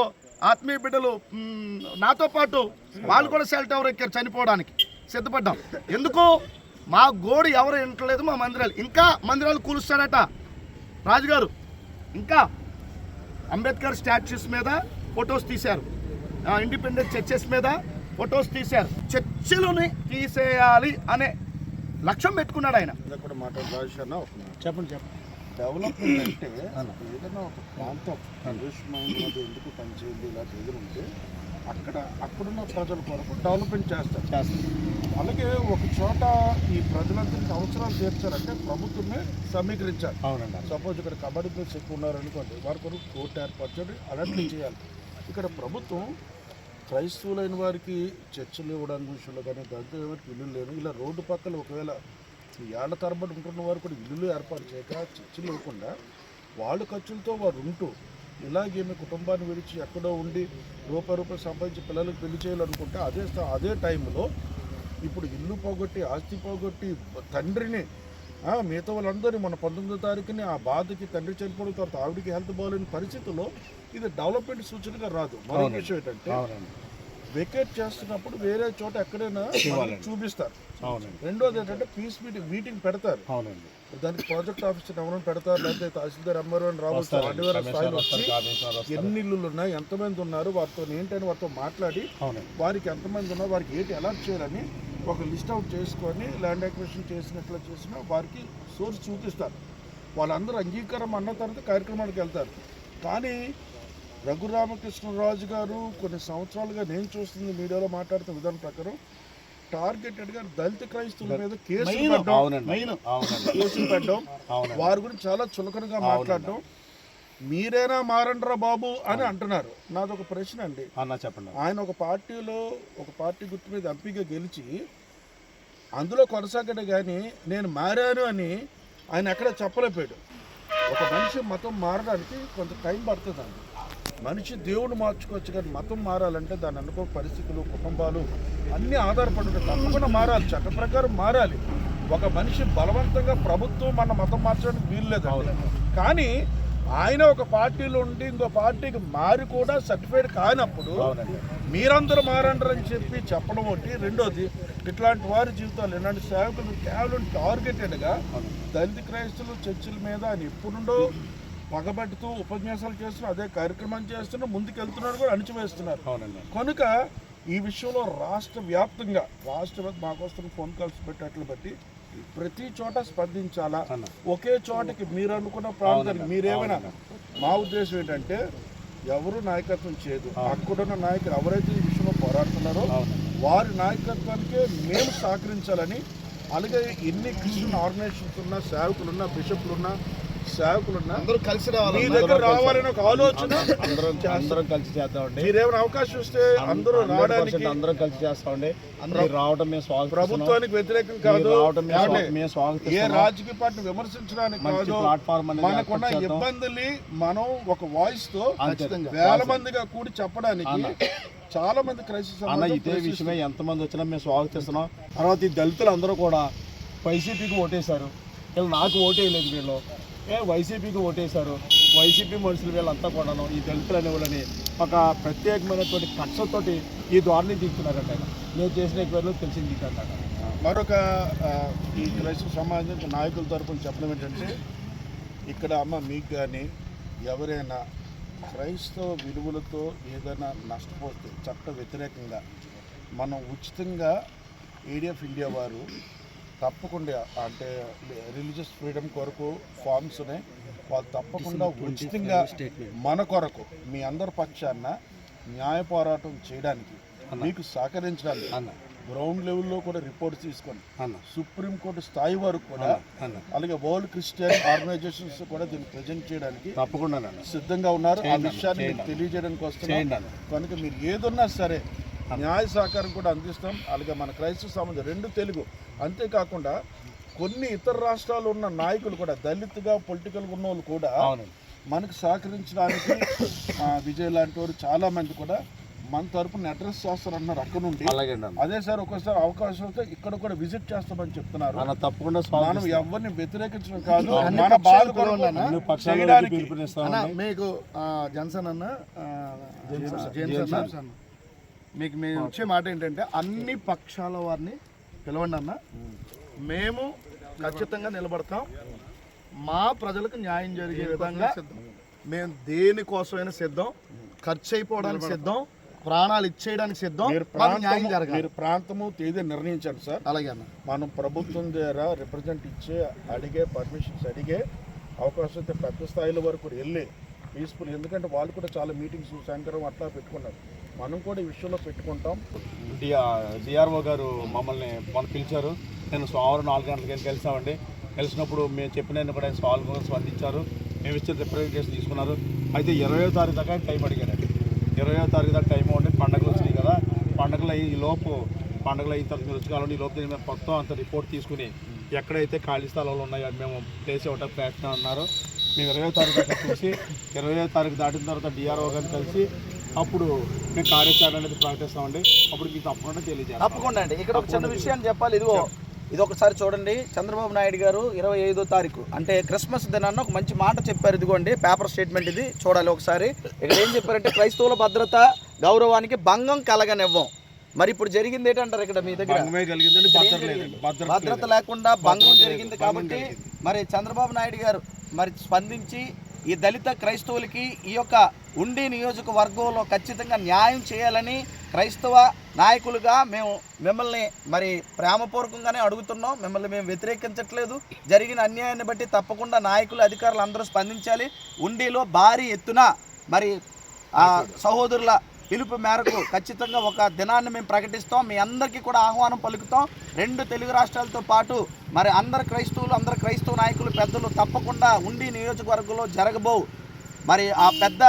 ఆత్మీయ బిడ్డలు నాతో పాటు వాళ్ళు కూడా సెల్ టవర్ ఎక్కారు, చనిపోవడానికి సిద్ధపడ్డాం. ఎందుకు? మా గోడు ఎవరు వింటలేదు. మా మందిరాలు ఇంకా మందిరాలు కూలుస్తాడట రాజుగారు. ఇంకా అంబేద్కర్ స్టాచ్యూస్ మీద ఫొటోస్ తీశారు, ఇండిపెండెంట్ చర్చెస్ మీద ఫొటోస్ తీశారు. చర్చిలని తీసేయాలి అనే లక్ష్యం పెట్టుకున్నాడు ఆయన. చెప్పండి. డెవలప్మెంట్ అంటే ఏదైనా ఒక ప్రాంతం ఎందుకు పనిచేయండి ఇలా ఎదురుంటే అక్కడున్న ప్రజల కొరకు డెవలప్మెంట్ చేస్తారు. అలాగే ఒక చోట ఈ ప్రజలందరికీ అవసరాలు తీర్చాలంటే ప్రభుత్వమే సమీకరించాలి. అవునండి. సపోజ్ ఇక్కడ కబడ్డీ ప్లేస్ ఎక్కువ ఉన్నారనుకోండి, వారి కొరకు కోర్టు ఏర్పరచండి, అలాంటివి చేయాలి. ఇక్కడ ప్రభుత్వం క్రైస్తవులైన వారికి చర్చలు ఇవ్వడానికి విషయంలో కానీ దళితుల వారికి ఇల్లు లేవు. ఇలా రోడ్డు పక్కల ఒకవేళ ఏళ్ల తరబడి ఉంటున్న వారు కూడా ఇల్లు ఏర్పాటు చేయక చర్చలు ఇవ్వకుండా వాళ్ళ ఖర్చులతో వారు ఉంటూ ఇలాగే మీ కుటుంబాన్ని విడిచి ఎక్కడో ఉండి రూపాయి సంపాదించి పిల్లలకు పెళ్లి చేయాలనుకుంటే అదే టైంలో ఇప్పుడు ఇల్లు పోగొట్టి ఆస్తి పోగొట్టి తండ్రిని మిగతా వాళ్ళందరూ మన 19వ తారీఖుని ఆ బాధకి తండ్రి చనిపోవడం తర్వాత ఆవిడికి హెల్త్ బాగాలేని పరిస్థితుల్లో ఇది డెవలప్మెంట్ సూచనగా రాదు. మరో విషయం ఏంటంటే వెకేట్ చేస్తున్నప్పుడు వేరే చోట ఎక్కడైనా చూపిస్తారు. రెండోది ఏంటంటే పీస్ మీటింగ్ పెడతారు. దానికి ప్రాజెక్ట్ ఆఫీసర్ ఎవరైనా పెడతారు, లేకపోతే తహసీల్దార్ ఎంఆర్ఓ రావచ్చు, స్థాయిలో వచ్చి ఎన్ని ఇల్లులు ఉన్నాయి, ఎంతమంది ఉన్నారు, వారితో ఏంటని వారితో మాట్లాడి వారికి ఎంతమంది ఉన్నారు, వారికి ఏంటి అలర్ట్ చేయాలని ఒక లిస్ట్ అవుట్ చేసుకొని ల్యాండ్ అక్విజిషన్ చేసినట్లు చేసినా వారికి సోర్స్ చూపిస్తారు. వాళ్ళందరూ అంగీకారం అన్న తర్వాత కార్యక్రమానికి వెళ్తారు. కానీ రఘురామకృష్ణరాజు గారు కొన్ని సంవత్సరాలుగా నేను చూస్తుంది మీడియాలో మాట్లాడుతున్న విధానం ప్రకారం టార్గెటెడ్గా దళిత క్రైస్తవుల మీద కేసులు పెట్టడం, వారి గురించి చాలా చులకనగా మాట్లాడడం, మీరేనా మారండ్రా బాబు అని అంటున్నారు. నాదొక ప్రశ్న అండి, చెప్పండి. ఆయన ఒక పార్టీ గుర్తు మీద ఎంపీగా గెలిచి అందులో కొనసాగడం కానీ నేను మారాను అని ఆయన ఎక్కడ చెప్పలేకపోయాడు. ఒక మనిషి మతం మారడానికి కొంత టైం పడుతుందండి. మనిషి దేవుడు మార్చుకోవచ్చు కానీ మతం మారాలంటే దాని అనుకో పరిస్థితులు, కుటుంబాలు అన్నీ ఆధారపడి ఉంటాయి. తప్పకుండా మారాలి, చట్ట ప్రకారం మారాలి. ఒక మనిషి బలవంతంగా ప్రభుత్వం మన మతం మార్చడానికి వీలు లేదు. కానీ ఆయన ఒక పార్టీలో ఉండి ఇంకో పార్టీకి మారి కూడా సర్టిఫైడ్ కానప్పుడు మీరందరూ మారంటారని చెప్పి చెప్పడం ఒకటి. రెండోది, ఇట్లాంటి వారి జీవితాలు ఇలాంటి సేవకులు కేవలం టార్గెటెడ్గా దళిత క్రైస్తవులు చర్చిల మీద ఆయన ఎప్పుడుండో పగబెట్టుతూ ఉపన్యాసాలు చేస్తున్నారు, అదే కార్యక్రమం చేస్తున్నారు, ముందుకెళ్తున్నారు, కూడా అణిచివేస్తున్నారు. కనుక ఈ విషయంలో రాష్ట్ర వ్యాప్తంగా మాకు వస్తున్న ఫోన్ కాల్స్ పెట్టేట్లు బట్టి ప్రతి చోట స్పందించాలా. ఒకే చోటకి మీరు అనుకున్న ప్రాంతానికి మీరేమైనా, మా ఉద్దేశం ఏంటంటే ఎవరు నాయకత్వం చేయదు. అక్కడున్న నాయకులు ఎవరైతే ఈ విషయంలో పోరాడుతున్నారో వారి నాయకత్వానికే మేము సహకరించాలని, అలాగే ఎన్ని క్రిస్టియన్ ఆర్గనైజేషన్స్ ఉన్నా, సేవకులున్నా, బిషప్లున్నా, సేవకులున్నా అందరూ కలిసి రావాలి. మీ దగ్గర రావాలని ఒక ఆలోచన అందరం కలిసి చేద్దామండి. మీరేమైనా అవకాశం ఇస్తే అందరూ రావడానికి అందరం కలిసి చేస్తామండి. రావడం మేము స్వాగతం. ప్రభుత్వానికి వ్యతిరేకం కాదు, ఏ రాజకీయ పార్టీ విమర్శించడానికి కాదు. మనకున్న ఇబ్బందుల్ని మనం ఒక వాయిస్ తో వేల మందిగా కూడి చెప్పడానికి చాలా మంది క్రైస్తవ ఇదే విషయమే ఎంతమంది వచ్చినా మేము స్వాగతిస్తున్నాం. తర్వాత ఈ దళితులు అందరూ కూడా వైసీపీకి ఓటేశారు, వీళ్ళు నాకు ఓటేయలేదు, వీళ్ళు వైసీపీకి ఓటేశారు. వైసీపీ మనుషులు వీళ్ళంతా కూడాను ఈ దళితులు అనేవాళ్ళని ఒక ప్రత్యేకమైనటువంటి కక్షతోటి ఈ ద్వారాన్ని తీస్తున్నారంట. నేను చేసిన పేర్లు తెలిసింది అంటారు. మరొక ఈ క్రైస్తవ సమాజం నాయకుల తరపున చెప్పడం ఏంటంటే, ఇక్కడ మీకు కానీ ఎవరైనా క్రైస్తవ విలువలతో ఏదైనా నష్టపోతే చట్ట వ్యతిరేకంగా మనం ఉచితంగా ఏడిఎఫ్ ఇండియా వారు తప్పకుండా, అంటే రిలీజియస్ ఫ్రీడమ్ కొరకు ఫార్మ్స్ ఉన్నాయి, వాళ్ళు తప్పకుండా ఉచితంగా మన కొరకు మీ అందరి పక్షాన న్యాయ పోరాటం చేయడానికి మీకు సహకరించడానికి గ్రౌండ్ లెవెల్లో కూడా రిపోర్ట్స్ తీసుకొని సుప్రీంకోర్టు స్థాయి వరకు కూడా, అలాగే వరల్డ్ క్రిస్టియన్ ఆర్గనైజేషన్స్ కూడా దీన్ని ప్రజెంట్ చేయడానికి తప్పకుండా సిద్ధంగా ఉన్నారు. ఆ విషయాన్ని తెలియజేయడానికి వస్తున్నారు. కనుక మీరు ఏదున్నా సరే న్యాయ సహకారం కూడా అందిస్తాం. అలాగే మన క్రైస్తవ సమాజం రెండు తెలుగు, అంతేకాకుండా కొన్ని ఇతర రాష్ట్రాల్లో ఉన్న నాయకులు కూడా దళితుగా పొలిటికల్గా ఉన్న వాళ్ళు కూడా మనకు సహకరించడానికి విజయ్ లాంటి వారు చాలా మంది కూడా మన తరపున అడ్రస్ చేస్తారన్నారు అక్కడ నుండి. అదే సార్ ఒక్కోసారి అవకాశం వస్తే ఇక్కడ కూడా విజిట్ చేస్తామని చెప్తున్నారు. తప్పకుండా మనం ఎవరిని వ్యతిరేకించడం కాదు, మన బాధ మీకు జన్సన్ అన్న మీకు మేము వచ్చే మాట ఏంటంటే అన్ని పక్షాల వారిని పిలవండి అన్న, మేము ఖచ్చితంగా నిలబడతాం. మా ప్రజలకు న్యాయం జరిగే విధంగా మేము దేనికోసమైనా సిద్ధం, ఖర్చు అయిపోవడానికి సిద్ధం, ప్రాణాలు ఇచ్చేయడానికి సిద్ధం. మీరు ప్రాంతము తేదీ నిర్ణయించారు సార్. అలాగే అన్న, మనం ప్రభుత్వం ద్వారా రిప్రజెంట్ ఇచ్చే అడిగే పర్మిషన్స్ అడిగే అవకాశం అయితే పెద్ద స్థాయిల వరకు వెళ్ళి పీస్ఫుల్, ఎందుకంటే వాళ్ళు కూడా చాలా మీటింగ్స్ సాయంత్రం అట్లా పెట్టుకున్నారు. మనం కూడా ఈ విషయంలో పెట్టుకుంటాం. డిఆర్ఓ గారు మమ్మల్ని మనం పిలిచారు. నేను సోమవారం 4 గంటలకి కలిసామండి. కలిసినప్పుడు మేము చెప్పిన కూడా సాల్వ్ స్పందించారు. మేము ఇచ్చిన రిప్రజెంటేషన్ తీసుకున్నారు. అయితే 20వ తారీఖు దాకా టైం అడిగారండి. 20వ తారీఖు దాకా టైం ఉండి పండుగలు వచ్చినాయి కదా, పండుగలు ఈ లోపు పండుగలు అయిన తర్వాత మీరు వచ్చి కావాలండి. ఈ లోపు దీన్ని మేము మొత్తం అంత రిపోర్ట్ తీసుకుని ఎక్కడైతే ఖాళీ స్థలాలు ఉన్నాయో మేము ప్లేస్ ఇవ్వడానికి ప్రయత్నం ఉన్నారు. మేము 20వ తారీఖు దాకా చూసి 20వ తారీఖు దాటిన తర్వాత డిఆర్ఓ గారిని కలిసి అప్పుడు మేము కార్యాచరణ అనేది ప్రకటిస్తామండి. అప్పుడు మీకు తప్పకుండా తెలియజేయాలి. తప్పకుండా అండి. ఇక్కడ ఒక చిన్న విషయాన్ని చెప్పాలి. ఇది ఒకసారి చూడండి. చంద్రబాబు నాయుడు గారు 25వ తారీఖు అంటే క్రిస్మస్ దినాన్న ఒక మంచి మాట చెప్పారు. ఇదిగోండి పేపర్ స్టేట్మెంట్, ఇది చూడాలి ఒకసారి. ఇక్కడ ఏం చెప్పారంటే క్రైస్తవుల భద్రత గౌరవానికి భంగం కలగనివ్వం. మరి ఇప్పుడు జరిగింది ఏంటంటారు ఇక్కడ మీ దగ్గర? భద్రత లేకుండా భంగం జరిగింది కాబట్టి మరి చంద్రబాబు నాయుడు గారు మరి స్పందించి ఈ దళిత క్రైస్తవులకి ఈ యొక్క ఉండి నియోజకవర్గంలో ఖచ్చితంగా న్యాయం చేయాలని క్రైస్తవ నాయకులుగా మేము మిమ్మల్ని మరి ప్రేమపూర్వకంగానే అడుగుతున్నాం. మిమ్మల్ని మేము వ్యతిరేకించట్లేదు. జరిగిన అన్యాయాన్ని బట్టి తప్పకుండా నాయకులు, అధికారులు అందరూ స్పందించాలి. ఉండిలో భారీ ఎత్తున మరి సహోదరుల పిలుపు మేరకు ఖచ్చితంగా ఒక దినాన్ని మేము ప్రకటిస్తాం. మీ అందరికీ కూడా ఆహ్వానం పలుకుతాం. 2 తెలుగు రాష్ట్రాలతో పాటు మరి అందరు క్రైస్తవులు, అందరు క్రైస్తవ నాయకులు, పెద్దలు తప్పకుండా ఉండి నియోజకవర్గంలో జరగబోవు మరి ఆ పెద్ద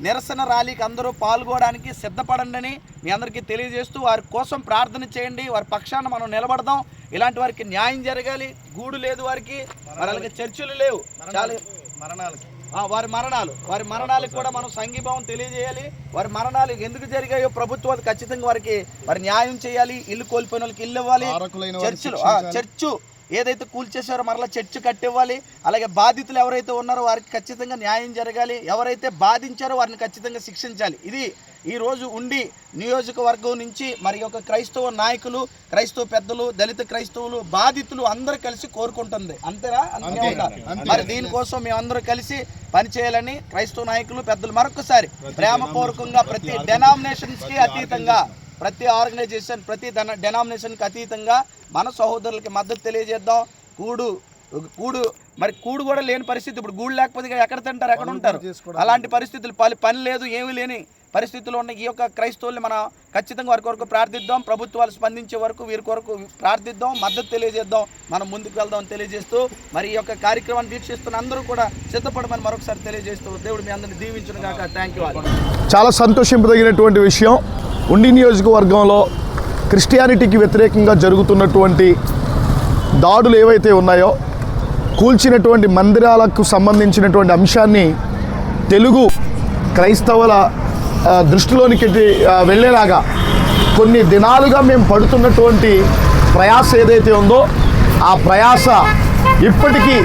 నిరసన ర్యాలీకి అందరూ పాల్గొనడానికి సిద్ధపడండి మీ అందరికీ తెలియజేస్తూ వారి కోసం ప్రార్థన చేయండి. వారి పక్షాన మనం నిలబడదాం. ఇలాంటి వారికి న్యాయం జరగాలి. గూడు లేదు వారికి, మరి అలాగే చర్చలు లేవు, చాలా వారి మరణాలకు కూడా మనం సంఘీభావం తెలియజేయాలి. వారి మరణాలు ఎందుకు జరిగాయో ప్రభుత్వాలు ఖచ్చితంగా వారికి మరి న్యాయం చేయాలి. ఇల్లు కోల్పోయిన వాళ్ళకి ఇల్లు ఇవ్వాలి. చర్చు ఏదైతే కూల్చేశారో మరలా చర్చ్ కట్టివ్వాలి. అలాగే బాధితులు ఎవరైతే ఉన్నారో వారికి ఖచ్చితంగా న్యాయం జరగాలి. ఎవరైతే బాధించారో వారిని ఖచ్చితంగా శిక్షించాలి. ఇది ఈరోజు ఉండి నియోజకవర్గం నుంచి మరి యొక్క క్రైస్తవ నాయకులు, క్రైస్తవ పెద్దలు, దళిత క్రైస్తవులు, బాధితులు అందరూ కలిసి కోరుకుంటుంది. అంతేనా? మరి దీనికోసం మేమందరూ కలిసి పనిచేయాలని క్రైస్తవ నాయకులు, పెద్దలు మరొకసారి ప్రేమపూర్వకంగా ప్రతి డెనామినేషన్స్కి అతీతంగా, ప్రతి ఆర్గనైజేషన్, ప్రతి డెనామినేషన్కి అతీతంగా మన సహోదరులకి మద్దతు తెలియజేద్దాం. కూడు కూడా లేని పరిస్థితి. ఇప్పుడు గూడు లేకపోతే ఎక్కడ తింటారు, ఎక్కడ ఉంటారు? అలాంటి పరిస్థితులు, పని లేదు, ఏమీ లేని పరిస్థితుల్లో ఉన్న ఈ యొక్క క్రైస్తవుల్ని మనం ఖచ్చితంగా వారి కొరకు ప్రార్థిద్దాం. ప్రభుత్వాలు స్పందించే వరకు వీరి కొరకు ప్రార్థిద్దాం, మద్దతు తెలియజేద్దాం, మనం ముందుకు వెళ్దాం తెలియజేస్తూ మరి ఈ యొక్క కార్యక్రమాన్ని వీక్షిస్తున్న అందరూ కూడా సిద్ధపడమని మరొకసారి తెలియజేస్తూ దేవుడు మీ అందరిని దీవించును గాక. Thank you. చాలా సంతోషింపదగినటువంటి విషయం. ఉండి నియోజకవర్గంలో క్రిస్టియానిటీకి వ్యతిరేకంగా జరుగుతున్నటువంటి దాడులు ఏవైతే ఉన్నాయో, కూల్చినటువంటి మందిరాలకు సంబంధించినటువంటి అంశాన్ని తెలుగు క్రైస్తవుల దృష్టిలోనికి వెళ్ళేలాగా కొన్ని దినాలుగా మేము పడుతున్నటువంటి ప్రయాస ఏదైతే ఉందో ఆ ప్రయాస ఇప్పటికీ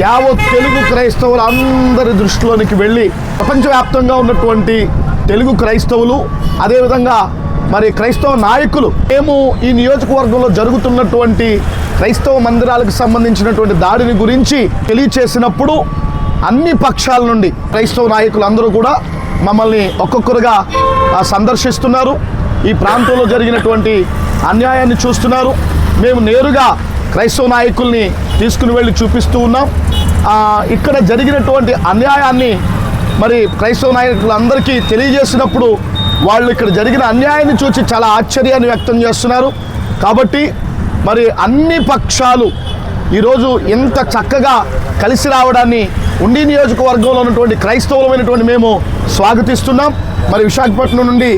యావత్ తెలుగు క్రైస్తవుల అందరి దృష్టిలోనికి వెళ్ళి ప్రపంచవ్యాప్తంగా ఉన్నటువంటి తెలుగు క్రైస్తవులు, అదేవిధంగా మరి క్రైస్తవ నాయకులు మేము ఈ నియోజకవర్గంలో జరుగుతున్నటువంటి క్రైస్తవ మందిరాలకు సంబంధించినటువంటి దాడిని గురించి తెలియచేసినప్పుడు అన్ని పక్షాల నుండి క్రైస్తవ నాయకులు అందరూ కూడా మమ్మల్ని ఒక్కొక్కరుగా సందర్శిస్తున్నారు. ఈ ప్రాంతంలో జరిగినటువంటి అన్యాయాన్ని చూస్తున్నారు. మేము నేరుగా క్రైస్తవ నాయకుల్ని తీసుకుని వెళ్ళి చూపిస్తూ ఉన్నాం. ఇక్కడ జరిగినటువంటి అన్యాయాన్ని మరి క్రైస్తవ నాయకులందరికీ తెలియజేసినప్పుడు వాళ్ళు ఇక్కడ జరిగిన అన్యాయాన్ని చూసి చాలా ఆశ్చర్యాన్ని వ్యక్తం చేస్తున్నారు. కాబట్టి మరి అన్ని పక్షాలు ఈరోజు ఇంత చక్కగా కలిసి రావడాన్ని ఉండి నియోజకవర్గంలో ఉన్నటువంటి క్రైస్తవులమైనటువంటి మేము స్వాగతిస్తున్నాం. మరి విశాఖపట్నం నుండి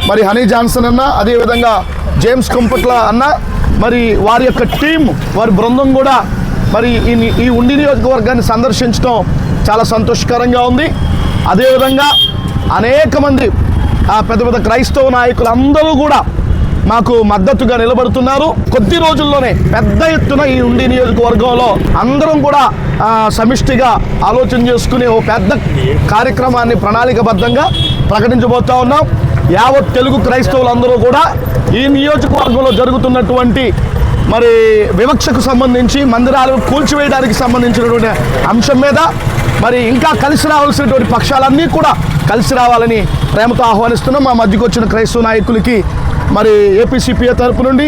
మరి హనీ జాన్సన్ అన్న, అదేవిధంగా జేమ్స్ కంపట్ల అన్న, మరి వారి యొక్క టీం, వారి బృందం కూడా మరి ఈ ఉండి నియోజకవర్గాన్ని సందర్శించడం చాలా సంతోషకరంగా ఉంది. అదేవిధంగా అనేక మంది పెద్ద పెద్ద క్రైస్తవ నాయకులు అందరూ కూడా మాకు మద్దతుగా నిలబడుతున్నారు. కొద్ది రోజుల్లోనే పెద్ద ఎత్తున ఈ ఉండి నియోజకవర్గంలో అందరం కూడా సమిష్టిగా ఆలోచన చేసుకుని ఓ పెద్ద కార్యక్రమాన్ని ప్రణాళికబద్ధంగా ప్రకటించబోతా ఉన్నాం. యావత్ తెలుగు క్రైస్తవులందరూ కూడా ఈ నియోజకవర్గంలో జరుగుతున్నటువంటి మరి వివక్షకు సంబంధించి, మందిరాలు కూల్చివేయడానికి సంబంధించినటువంటి అంశం మీద మరి ఇంకా కలిసి రావాల్సినటువంటి పక్షాలన్నీ కూడా కలిసి రావాలని ప్రేమతో ఆహ్వానిస్తున్నాం. మా మధ్యకు వచ్చిన క్రైస్తవ నాయకులకి మరి ఏపీసీపీఏ తరపు నుండి,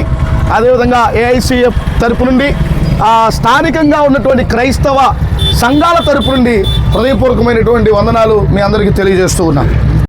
అదేవిధంగా ఏఐసీఎఫ్ తరపు నుండి, స్థానికంగా ఉన్నటువంటి క్రైస్తవ సంఘాల తరపు నుండి హృదయపూర్వకమైనటువంటి వందనాలు మీ అందరికీ తెలియజేస్తూ ఉన్నాం.